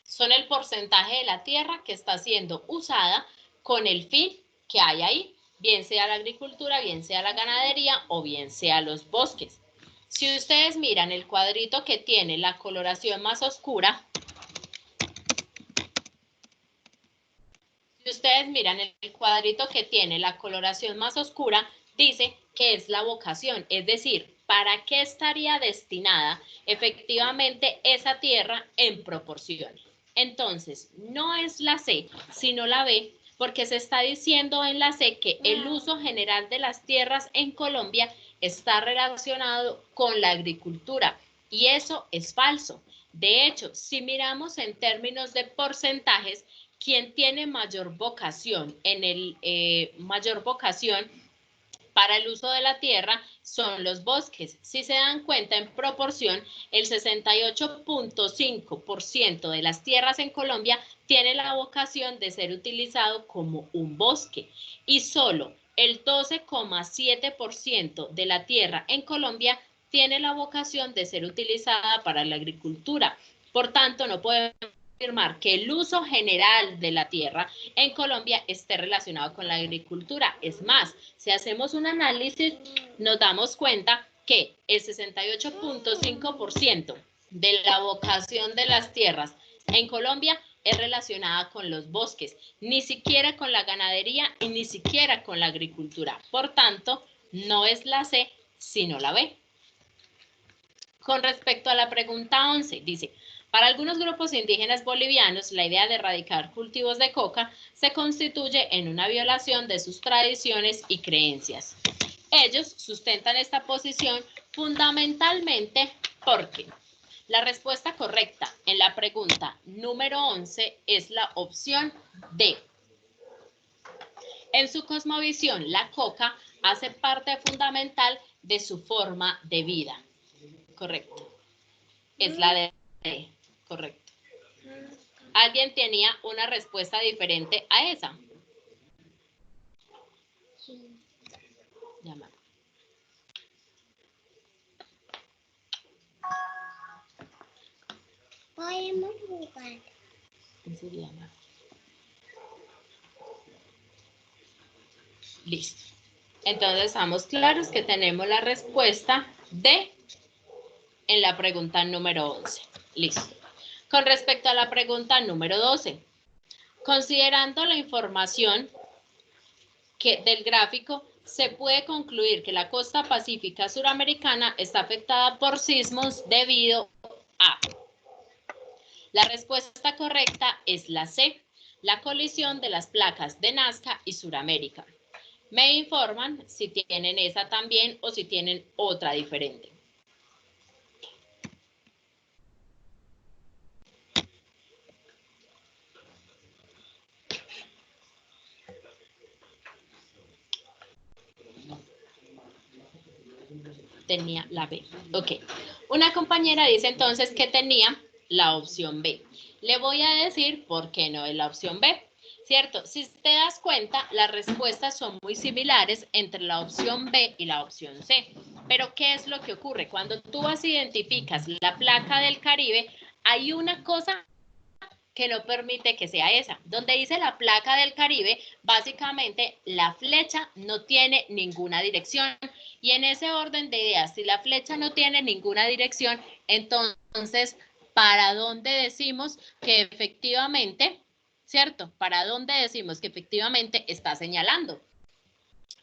son el porcentaje de la tierra que está siendo usada con el fin que hay ahí, bien sea la agricultura, bien sea la ganadería o bien sea los bosques. Si ustedes miran el cuadrito que tiene la coloración más oscura, dice que es la vocación, es decir, ¿para qué estaría destinada efectivamente esa tierra en proporción? Entonces, no es la C, sino la B, porque se está diciendo en la C que el uso general de las tierras en Colombia está relacionado con la agricultura, y eso es falso. De hecho, si miramos en términos de porcentajes, quien tiene mayor vocación para el uso de la tierra son los bosques. Si se dan cuenta, en proporción, el 68.5% de las tierras en Colombia tiene la vocación de ser utilizado como un bosque, y solo el 12,7% de la tierra en Colombia tiene la vocación de ser utilizada para la agricultura. Por tanto, no podemos afirmar que el uso general de la tierra en Colombia esté relacionado con la agricultura. Es más, si hacemos un análisis, nos damos cuenta que el 68.5% de la vocación de las tierras en Colombia es relacionada con los bosques, ni siquiera con la ganadería y ni siquiera con la agricultura. Por tanto, no es la C, sino la B. Con respecto a la pregunta 11, dice: para algunos grupos indígenas bolivianos, la idea de erradicar cultivos de coca se constituye en una violación de sus tradiciones y creencias. Ellos sustentan esta posición fundamentalmente porque la respuesta correcta en la pregunta número 11 es la opción D. En su cosmovisión, la coca hace parte fundamental de su forma de vida. Correcto. Es la D. Correcto. ¿Alguien tenía una respuesta diferente a esa? Sí. Llama. Podemos jugar. ¿Cómo se llama? Listo. Entonces estamos claros que tenemos la respuesta D en la pregunta número 11. Listo. Con respecto a la pregunta número 12, considerando la información del gráfico, se puede concluir que la costa pacífica suramericana está afectada por sismos debido a... La respuesta correcta es la C, la colisión de las placas de Nazca y Suramérica. Me informan si tienen esa también o si tienen otra diferente. Tenía la B. Ok. Una compañera dice entonces que tenía la opción B. Le voy a decir por qué no es la opción B. ¿Cierto? Si te das cuenta, las respuestas son muy similares entre la opción B y la opción C. Pero ¿qué es lo que ocurre? Cuando tú identificas la placa del Caribe, hay una cosa que no permite que sea esa. Donde dice la placa del Caribe, básicamente la flecha no tiene ninguna dirección. Y en ese orden de ideas, si la flecha no tiene ninguna dirección, entonces, ¿para dónde decimos que efectivamente, cierto? ¿Para dónde decimos que efectivamente está señalando?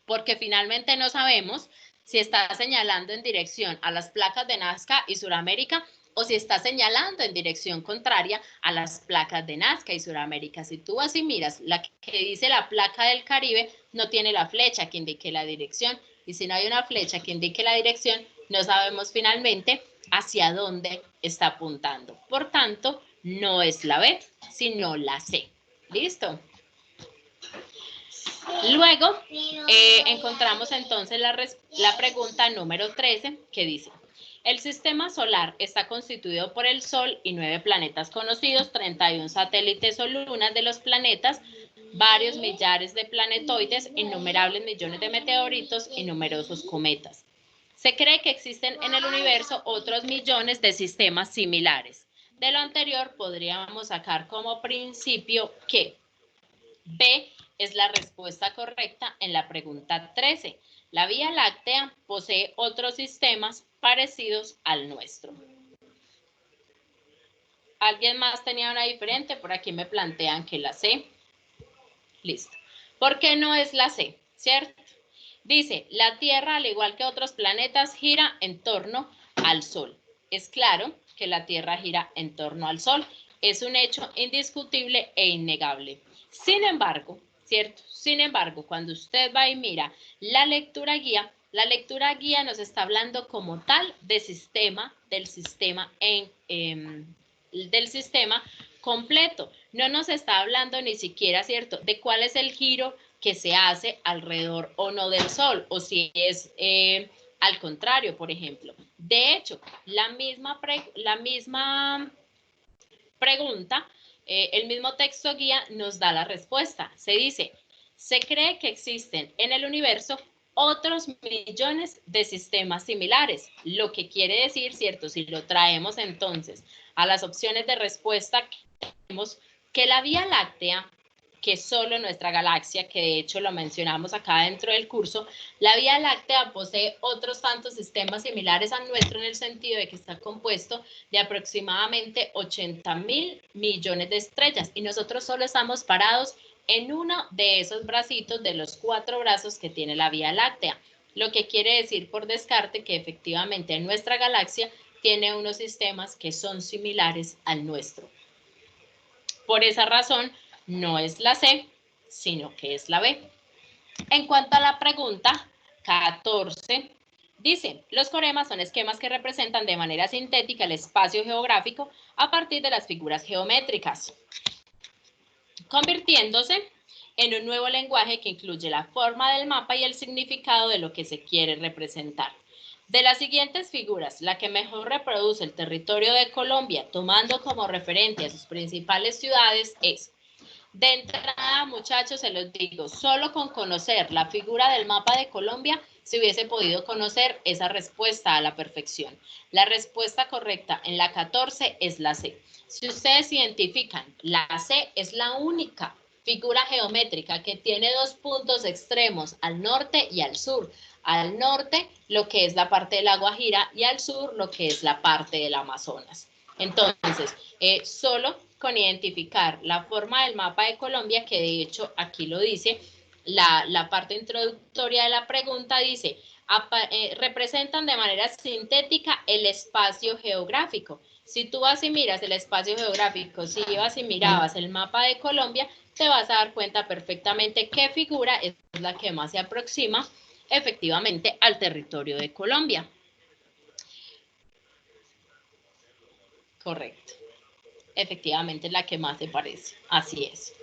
Porque finalmente no sabemos si está señalando en dirección a las placas de Nazca y Suramérica o si está señalando en dirección contraria a las placas de Nazca y Suramérica. Si tú así miras, la que dice la placa del Caribe no tiene la flecha que indique la dirección, y si no hay una flecha que indique la dirección, no sabemos finalmente hacia dónde está apuntando. Por tanto, no es la B, sino la C. ¿Listo? Luego, encontramos entonces la pregunta número 13, que dice: el sistema solar está constituido por el Sol y 9 planetas conocidos, 31 satélites o lunas de los planetas, varios millares de planetoides, innumerables millones de meteoritos y numerosos cometas. Se cree que existen en el universo otros millones de sistemas similares. De lo anterior podríamos sacar como principio que B es la respuesta correcta en la pregunta 13. La Vía Láctea posee otros sistemas parecidos al nuestro. ¿Alguien más tenía una diferente? Por aquí me plantean que la C. Listo. ¿Por qué no es la C? ¿Cierto? Dice, la Tierra, al igual que otros planetas, gira en torno al Sol. Es claro que la Tierra gira en torno al Sol. Es un hecho indiscutible e innegable. Sin embargo, ¿cierto? Sin embargo, cuando usted va y mira la lectura guía nos está hablando como tal del sistema completo. No nos está hablando ni siquiera, ¿cierto?, de cuál es el giro que se hace alrededor o no del Sol, o si es al contrario, por ejemplo. De hecho, la misma pregunta, el mismo texto guía nos da la respuesta. Se dice, se cree que existen en el universo otros millones de sistemas similares, lo que quiere decir, ¿cierto? Si lo traemos entonces a las opciones de respuesta, tenemos que la Vía Láctea, que es solo nuestra galaxia, que de hecho lo mencionamos acá dentro del curso, la Vía Láctea posee otros tantos sistemas similares a nuestro en el sentido de que está compuesto de aproximadamente 80.000 millones de estrellas y nosotros solo estamos parados en uno de esos bracitos de los 4 brazos que tiene la Vía Láctea, lo que quiere decir por descarte que efectivamente nuestra galaxia tiene unos sistemas que son similares al nuestro. Por esa razón, no es la C, sino que es la B. En cuanto a la pregunta 14, dice, los coremas son esquemas que representan de manera sintética el espacio geográfico a partir de las figuras geométricas, convirtiéndose en un nuevo lenguaje que incluye la forma del mapa y el significado de lo que se quiere representar. De las siguientes figuras, la que mejor reproduce el territorio de Colombia, tomando como referente a sus principales ciudades, es, de entrada, muchachos, se los digo, solo con conocer la figura del mapa de Colombia, se hubiese podido conocer esa respuesta a la perfección. La respuesta correcta en la 14 es la C. Si ustedes identifican, la C es la única figura geométrica que tiene 2 puntos extremos, al norte y al sur. Al norte, lo que es la parte de la Guajira, y al sur, lo que es la parte del Amazonas. Entonces, solo con identificar la forma del mapa de Colombia, que de hecho aquí lo dice, la parte introductoria de la pregunta dice, representan de manera sintética el espacio geográfico. Si tú vas y miras el espacio geográfico, si ibas y mirabas el mapa de Colombia, te vas a dar cuenta perfectamente qué figura es la que más se aproxima efectivamente al territorio de Colombia. Correcto. Efectivamente es la que más se parece. Así es.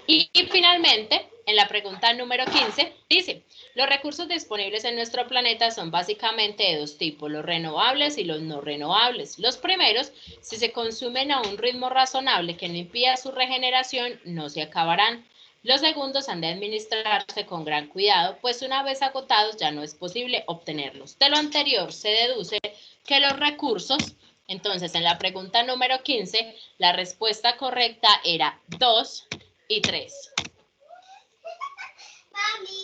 Y finalmente, en la pregunta número 15, dice, los recursos disponibles en nuestro planeta son básicamente de 2 tipos, los renovables y los no renovables. Los primeros, si se consumen a un ritmo razonable que no impida su regeneración, no se acabarán. Los segundos han de administrarse con gran cuidado, pues una vez agotados ya no es posible obtenerlos. De lo anterior se deduce que los recursos, entonces en la pregunta número 15, la respuesta correcta era 2 y 3.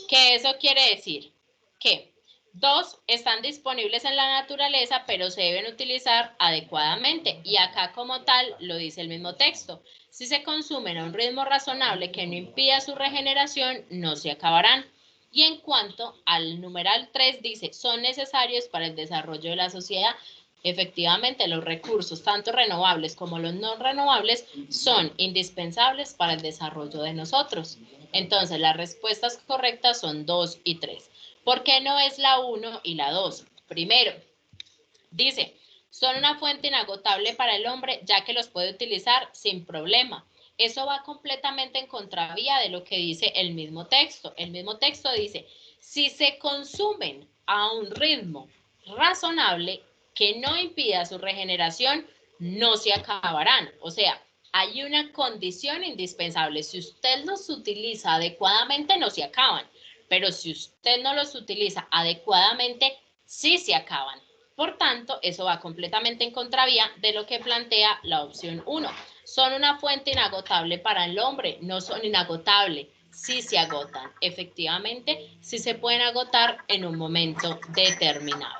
¿Qué eso quiere decir? Que 2 están disponibles en la naturaleza, pero se deben utilizar adecuadamente. Y acá como tal lo dice el mismo texto. Si se consumen a un ritmo razonable que no impida su regeneración, no se acabarán. Y en cuanto al numeral 3 dice, son necesarios para el desarrollo de la sociedad. Efectivamente, los recursos, tanto renovables como los no renovables, son indispensables para el desarrollo de nosotros. Entonces, las respuestas correctas son 2 y 3. ¿Por qué no es la 1 y la 2? Primero, dice, son una fuente inagotable para el hombre, ya que los puede utilizar sin problema. Eso va completamente en contravía de lo que dice el mismo texto. El mismo texto dice, si se consumen a un ritmo razonable que no impida su regeneración, no se acabarán. O sea, hay una condición indispensable. Si usted los utiliza adecuadamente, no se acaban. Pero si usted no los utiliza adecuadamente, sí se acaban. Por tanto, eso va completamente en contravía de lo que plantea la opción 1. Son una fuente inagotable para el hombre, no son inagotables, sí se agotan. Efectivamente, sí se pueden agotar en un momento determinado.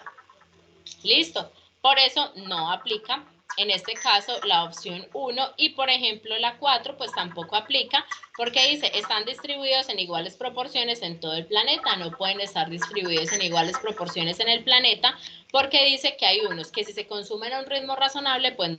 Listo. Por eso no aplica en este caso la opción 1 y por ejemplo la 4 pues tampoco aplica porque dice están distribuidos en iguales proporciones en todo el planeta, no pueden estar distribuidos en iguales proporciones en el planeta porque dice que hay unos que si se consumen a un ritmo razonable pues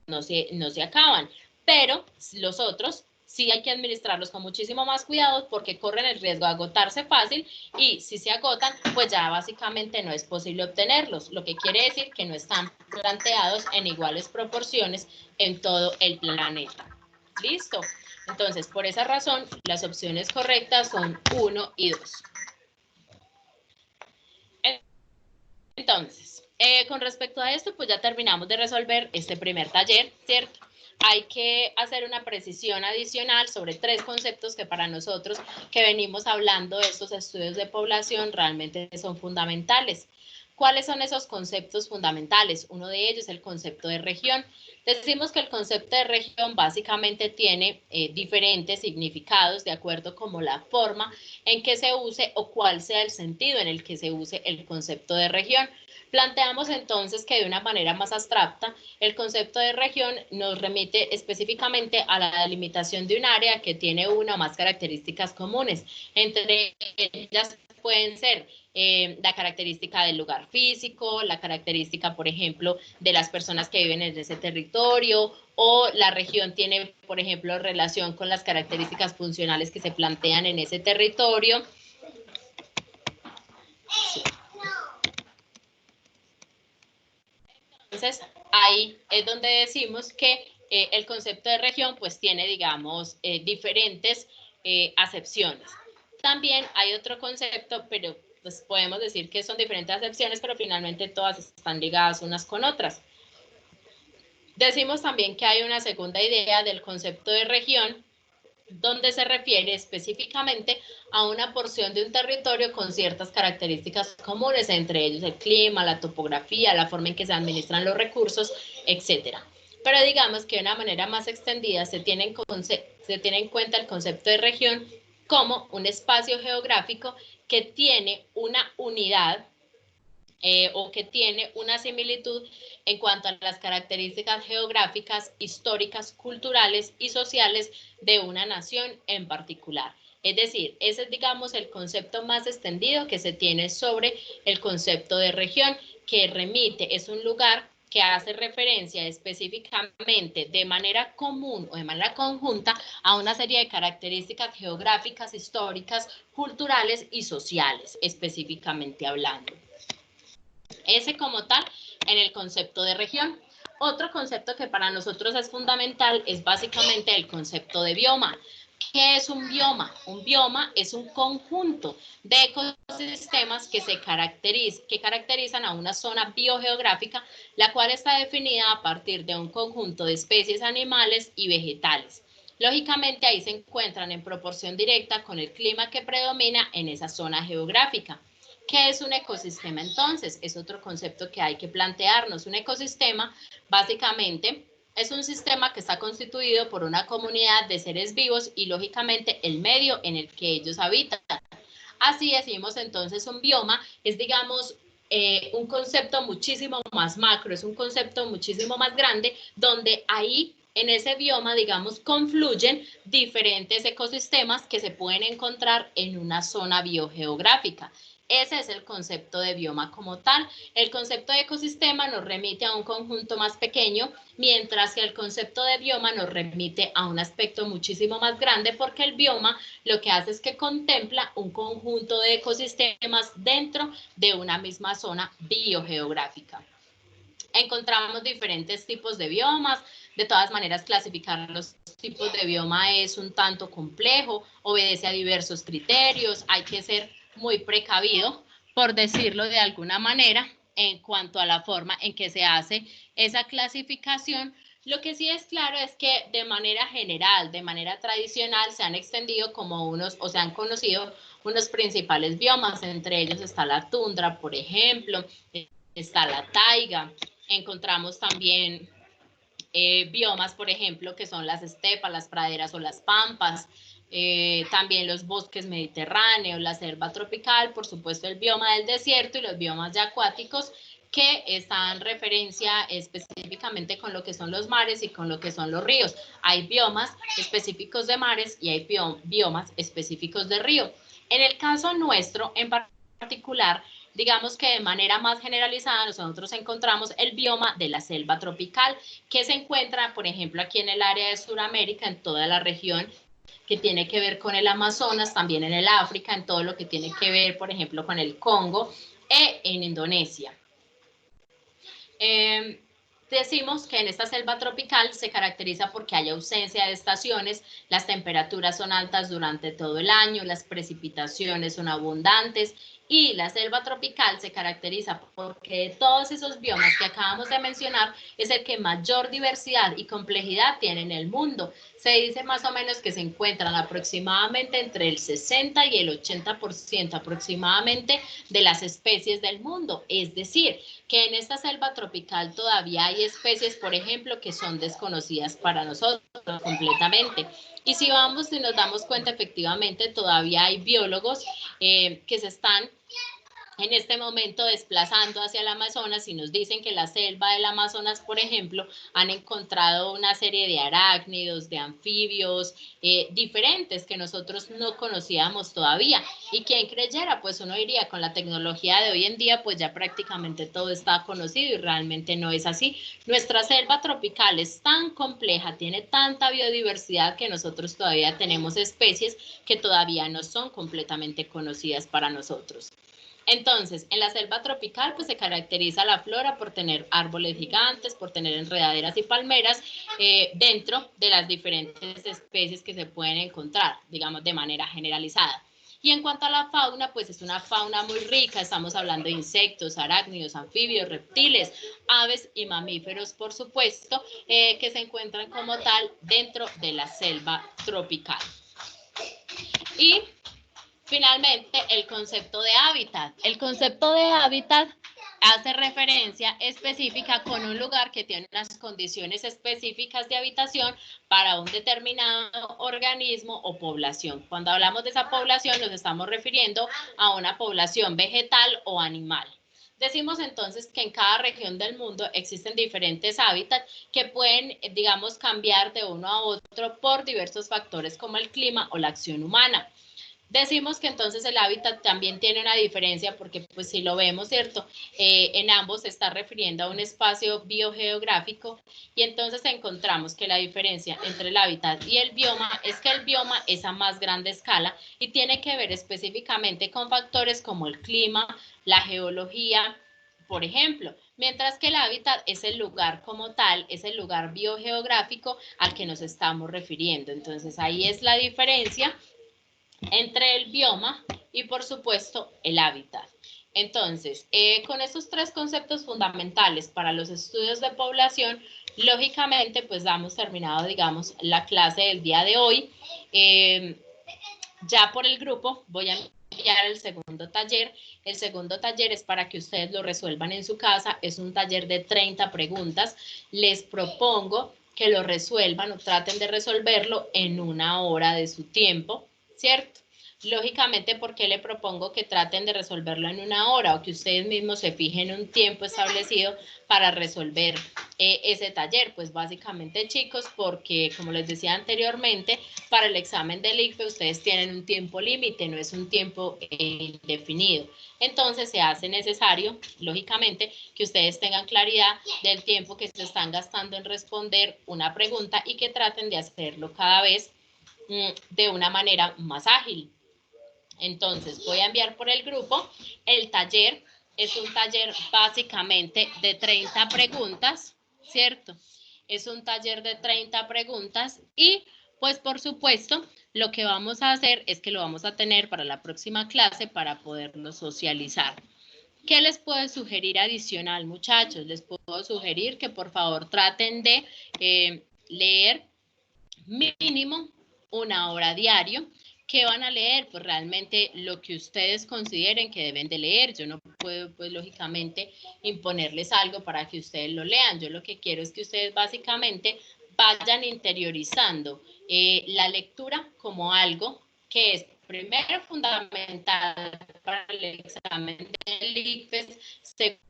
no se acaban, pero los otros sí hay que administrarlos con muchísimo más cuidado porque corren el riesgo de agotarse fácil y si se agotan, pues ya básicamente no es posible obtenerlos, lo que quiere decir que no están planteados en iguales proporciones en todo el planeta. ¿Listo? Entonces, por esa razón, las opciones correctas son 1 y 2. Entonces, con respecto a esto, pues ya terminamos de resolver este primer taller, ¿cierto? Hay que hacer una precisión adicional sobre 3 conceptos que para nosotros que venimos hablando de estos estudios de población realmente son fundamentales. ¿Cuáles son esos conceptos fundamentales? Uno de ellos es el concepto de región. Decimos que el concepto de región básicamente tiene diferentes significados de acuerdo como la forma en que se use o cuál sea el sentido en el que se use el concepto de región. Planteamos entonces que de una manera más abstracta, el concepto de región nos remite específicamente a la delimitación de un área que tiene una o más características comunes. Entre ellas pueden ser la característica del lugar físico, la característica, por ejemplo, de las personas que viven en ese territorio, o la región tiene, por ejemplo, relación con las características funcionales que se plantean en ese territorio. Sí. Entonces, ahí es donde decimos que el concepto de región pues tiene, digamos, diferentes acepciones. También hay otro concepto, pero pues podemos decir que son diferentes acepciones, pero finalmente todas están ligadas unas con otras. Decimos también que hay una segunda idea del concepto de región, donde se refiere específicamente a una porción de un territorio con ciertas características comunes, entre ellos el clima, la topografía, la forma en que se administran los recursos, etc. Pero digamos que de una manera más extendida se tiene en cuenta el concepto de región como un espacio geográfico que tiene una unidad o que tiene una similitud en cuanto a las características geográficas, históricas, culturales y sociales de una nación en particular. Es decir, ese es, digamos, el concepto más extendido que se tiene sobre el concepto de región, que remite, es un lugar que hace referencia específicamente de manera común o de manera conjunta a una serie de características geográficas, históricas, culturales y sociales, específicamente hablando. Ese como tal en el concepto de región. Otro concepto que para nosotros es fundamental es básicamente el concepto de bioma. ¿Qué es un bioma? Un bioma es un conjunto de ecosistemas que caracterizan a una zona biogeográfica, la cual está definida a partir de un conjunto de especies animales y vegetales. Lógicamente ahí se encuentran en proporción directa con el clima que predomina en esa zona geográfica. ¿Qué es un ecosistema entonces? Es otro concepto que hay que plantearnos. Un ecosistema básicamente es un sistema que está constituido por una comunidad de seres vivos y lógicamente el medio en el que ellos habitan. Así decimos entonces un bioma es digamos un concepto muchísimo más macro, es un concepto muchísimo más grande donde ahí en ese bioma, digamos, confluyen diferentes ecosistemas que se pueden encontrar en una zona biogeográfica. Ese es el concepto de bioma como tal. El concepto de ecosistema nos remite a un conjunto más pequeño, mientras que el concepto de bioma nos remite a un aspecto muchísimo más grande, porque el bioma lo que hace es que contempla un conjunto de ecosistemas dentro de una misma zona biogeográfica. Encontramos diferentes tipos de biomas. De todas maneras, clasificar los tipos de bioma es un tanto complejo, obedece a diversos criterios, hay que ser muy precavido, por decirlo de alguna manera, en cuanto a la forma en que se hace esa clasificación. Lo que sí es claro es que de manera general, de manera tradicional, se han extendido como unos, o se han conocido unos principales biomas, entre ellos está la tundra, por ejemplo, está la taiga, encontramos también biomas, por ejemplo, que son las estepas, las praderas o las pampas, también los bosques mediterráneos, la selva tropical, por supuesto el bioma del desierto y los biomas ya acuáticos que están en referencia específicamente con lo que son los mares y con lo que son los ríos. Hay biomas específicos de mares y hay biomas específicos de río. En el caso nuestro en particular, digamos que de manera más generalizada nosotros encontramos el bioma de la selva tropical, que se encuentra, por ejemplo, aquí en el área de Sudamérica, en toda la región que tiene que ver con el Amazonas, también en el África, en todo lo que tiene que ver, por ejemplo, con el Congo e en Indonesia. Decimos que en esta selva tropical se caracteriza porque hay ausencia de estaciones, las temperaturas son altas durante todo el año, las precipitaciones son abundantes y la selva tropical se caracteriza porque de todos esos biomas que acabamos de mencionar es el que mayor diversidad y complejidad tiene en el mundo. Se dice más o menos que se encuentran aproximadamente entre el 60 y el 80% aproximadamente de las especies del mundo, es decir, que en esta selva tropical todavía hay especies, por ejemplo, que son desconocidas para nosotros completamente. Y si vamos y nos damos cuenta, efectivamente, todavía hay biólogos que se están en este momento desplazando hacia el Amazonas y nos dicen que la selva del Amazonas, por ejemplo, han encontrado una serie de arácnidos, de anfibios, diferentes que nosotros no conocíamos todavía. Y quien creyera, pues uno diría, con la tecnología de hoy en día, pues ya prácticamente todo está conocido y realmente no es así. Nuestra selva tropical es tan compleja, tiene tanta biodiversidad que nosotros todavía tenemos especies que todavía no son completamente conocidas para nosotros. Entonces, en la selva tropical, pues se caracteriza la flora por tener árboles gigantes, por tener enredaderas y palmeras dentro de las diferentes especies que se pueden encontrar, digamos, de manera generalizada. Y en cuanto a la fauna, pues es una fauna muy rica, estamos hablando de insectos, arácnidos, anfibios, reptiles, aves y mamíferos, por supuesto, que se encuentran como tal dentro de la selva tropical. Y finalmente, el concepto de hábitat. El concepto de hábitat hace referencia específica con un lugar que tiene unas condiciones específicas de habitación para un determinado organismo o población. Cuando hablamos de esa población, nos estamos refiriendo a una población vegetal o animal. Decimos entonces que en cada región del mundo existen diferentes hábitats que pueden, digamos, cambiar de uno a otro por diversos factores como el clima o la acción humana. Decimos que entonces el hábitat también tiene una diferencia porque pues si lo vemos, ¿cierto? En ambos se está refiriendo a un espacio biogeográfico y entonces encontramos que la diferencia entre el hábitat y el bioma es que el bioma es a más grande escala y tiene que ver específicamente con factores como el clima, la geología, por ejemplo, mientras que el hábitat es el lugar como tal, es el lugar biogeográfico al que nos estamos refiriendo. Entonces ahí es la diferencia entre el bioma y por supuesto el hábitat. Entonces, con estos tres conceptos fundamentales para los estudios de población, lógicamente pues damos terminado, digamos, la clase del día de hoy. Ya por el grupo voy a enviar el segundo taller. El segundo taller es para que ustedes lo resuelvan en su casa. Es un taller de 30 preguntas. Les propongo que lo resuelvan o traten de resolverlo en 1 hora de su tiempo, ¿cierto? Lógicamente, ¿por qué le propongo que traten de resolverlo en 1 hora o que ustedes mismos se fijen un tiempo establecido para resolver ese taller? Pues básicamente, chicos, porque como les decía anteriormente, para el examen del ICFES ustedes tienen un tiempo límite, no es un tiempo indefinido. Entonces se hace necesario, lógicamente, que ustedes tengan claridad del tiempo que se están gastando en responder una pregunta y que traten de hacerlo cada vez de una manera más ágil. Entonces, voy a enviar por el grupo el taller. Es un taller básicamente de 30 preguntas, ¿cierto? Es un taller de 30 preguntas y, pues, por supuesto, lo que vamos a hacer es que lo vamos a tener para la próxima clase para poderlo socializar. ¿Qué les puedo sugerir adicional, muchachos? Les puedo sugerir que, por favor, traten de leer mínimo 1 hora diario. ¿Qué van a leer? Pues realmente lo que ustedes consideren que deben de leer. Yo no puedo, pues lógicamente, imponerles algo para que ustedes lo lean. Yo lo que quiero es que ustedes básicamente vayan interiorizando la lectura como algo que es primero fundamental para el examen del ICFES, segundo,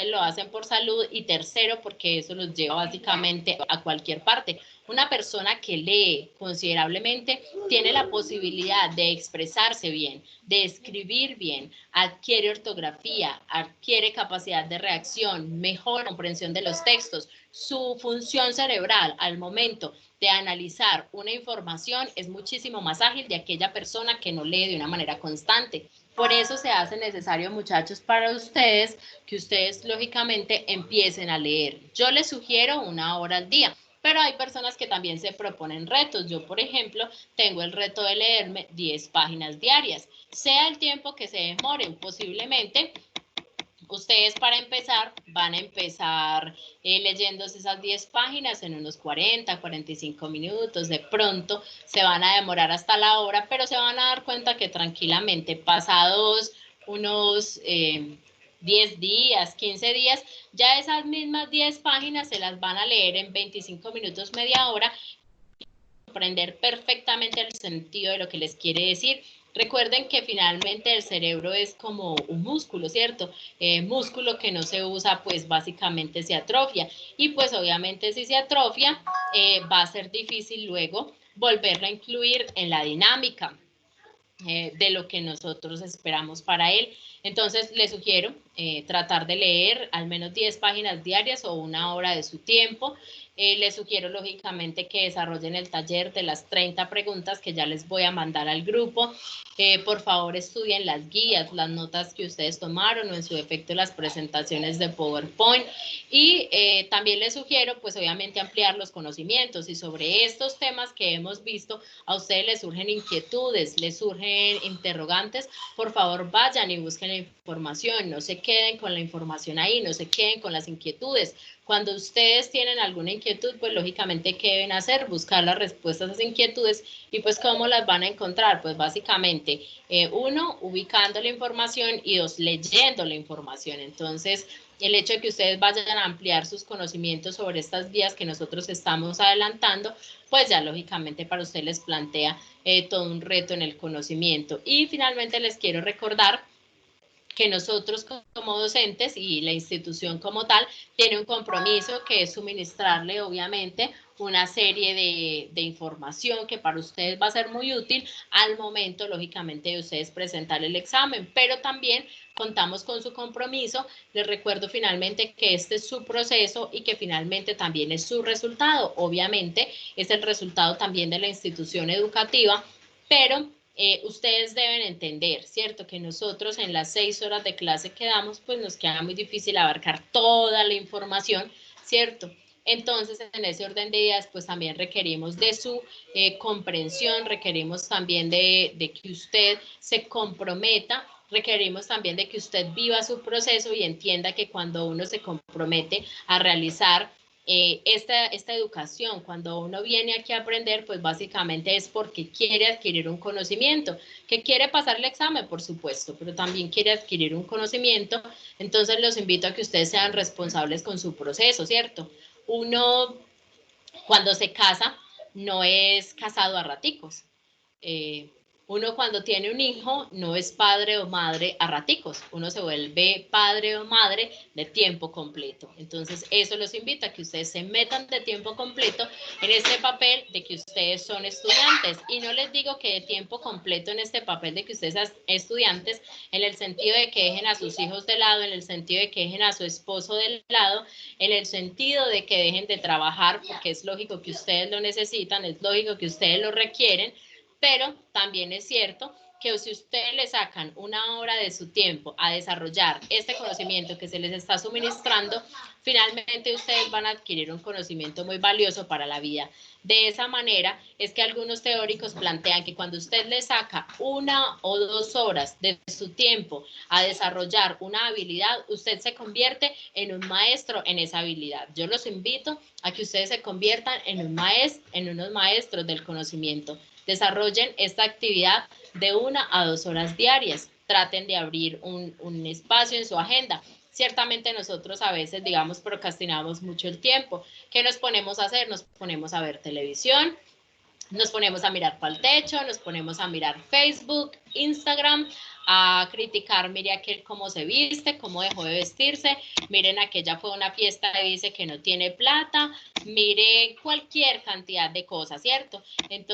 lo hacen por salud, y tercero, porque eso los lleva básicamente a cualquier parte. Una persona que lee considerablemente tiene la posibilidad de expresarse bien, de escribir bien, adquiere ortografía, adquiere capacidad de reacción, mejor comprensión de los textos. Su función cerebral al momento de analizar una información es muchísimo más ágil de aquella persona que no lee de una manera constante. Por eso se hace necesario, muchachos, para ustedes, que ustedes lógicamente empiecen a leer. Yo les sugiero 1 hora al día, pero hay personas que también se proponen retos. Yo, por ejemplo, tengo el reto de leerme 10 páginas diarias. Sea el tiempo que se demoren, posiblemente ustedes para empezar van a empezar leyéndose esas 10 páginas en unos 40, 45 minutos, de pronto se van a demorar hasta la hora, pero se van a dar cuenta que tranquilamente pasados unos 10 días, 15 días, ya esas mismas 10 páginas se las van a leer en 25 minutos, media hora, comprender perfectamente el sentido de lo que les quiere decir. Recuerden que finalmente el cerebro es como un músculo, ¿cierto? Músculo que no se usa, pues básicamente se atrofia. Y pues obviamente si se atrofia, va a ser difícil luego volverlo a incluir en la dinámica de lo que nosotros esperamos para él. Entonces les sugiero tratar de leer al menos 10 páginas diarias o 1 hora de su tiempo. Les sugiero lógicamente que desarrollen el taller de las 30 preguntas que ya les voy a mandar al grupo. Por favor, estudien las guías, las notas que ustedes tomaron o en su defecto las presentaciones de PowerPoint. Y también les sugiero, pues obviamente, ampliar los conocimientos, y sobre estos temas que hemos visto, a ustedes les surgen inquietudes, les surgen interrogantes, por favor vayan y busquen la información, no se queden con la información ahí, no se queden con las inquietudes. Cuando ustedes tienen alguna inquietud, pues lógicamente, ¿qué deben hacer? Buscar las respuestas a esas inquietudes. Y pues, ¿cómo las van a encontrar? Pues básicamente, 1, ubicando la información, y 2, leyendo la información. Entonces, el hecho de que ustedes vayan a ampliar sus conocimientos sobre estas vías que nosotros estamos adelantando, pues ya lógicamente para ustedes les plantea todo un reto en el conocimiento. Y finalmente les quiero recordar que nosotros como docentes y la institución como tal tiene un compromiso, que es suministrarle obviamente una serie de información que para ustedes va a ser muy útil al momento, lógicamente, de ustedes presentar el examen, pero también contamos con su compromiso. Les recuerdo finalmente que este es su proceso y que finalmente también es su resultado. Obviamente es el resultado también de la institución educativa, pero ustedes deben entender, ¿cierto? Que nosotros en las 6 horas de clase que damos, pues nos queda muy difícil abarcar toda la información, ¿cierto? Entonces, en ese orden de ideas, pues también requerimos de su comprensión, requerimos también de que usted se comprometa, requerimos también de que usted viva su proceso y entienda que cuando uno se compromete a realizar esta educación, cuando uno viene aquí a aprender, pues básicamente es porque quiere adquirir un conocimiento, que quiere pasar el examen, por supuesto, pero también quiere adquirir un conocimiento. Entonces los invito a que ustedes sean responsables con su proceso, ¿cierto? Uno, cuando se casa, no es casado a raticos. Uno, cuando tiene un hijo, no es padre o madre a raticos, uno se vuelve padre o madre de tiempo completo. Entonces, eso los invita a que ustedes se metan de tiempo completo en este papel de que ustedes son estudiantes. Y no les digo que de tiempo completo en este papel de que ustedes sean estudiantes en el sentido de que dejen a sus hijos de lado, en el sentido de que dejen a su esposo de lado, en el sentido de que dejen de trabajar, porque es lógico que ustedes lo necesitan, es lógico que ustedes lo requieren, pero también es cierto que si ustedes le sacan 1 hora de su tiempo a desarrollar este conocimiento que se les está suministrando, finalmente ustedes van a adquirir un conocimiento muy valioso para la vida. De esa manera es que algunos teóricos plantean que cuando usted le saca 1 o 2 horas de su tiempo a desarrollar una habilidad, usted se convierte en un maestro en esa habilidad. Yo los invito a que ustedes se conviertan en unos maestros del conocimiento. Desarrollen esta actividad de 1 a 2 horas diarias. traten de abrir un espacio en su agenda. Ciertamente nosotros a veces, digamos, procrastinamos mucho el tiempo. ¿Qué nos ponemos a hacer? Nos ponemos a ver televisión, nos ponemos a mirar para el techo, nos ponemos a mirar Facebook, Instagram, a criticar, mire aquel cómo se viste, cómo dejó de vestirse, miren aquella fue a una fiesta y dice que no tiene plata, mire cualquier cantidad de cosas, ¿cierto? Entonces,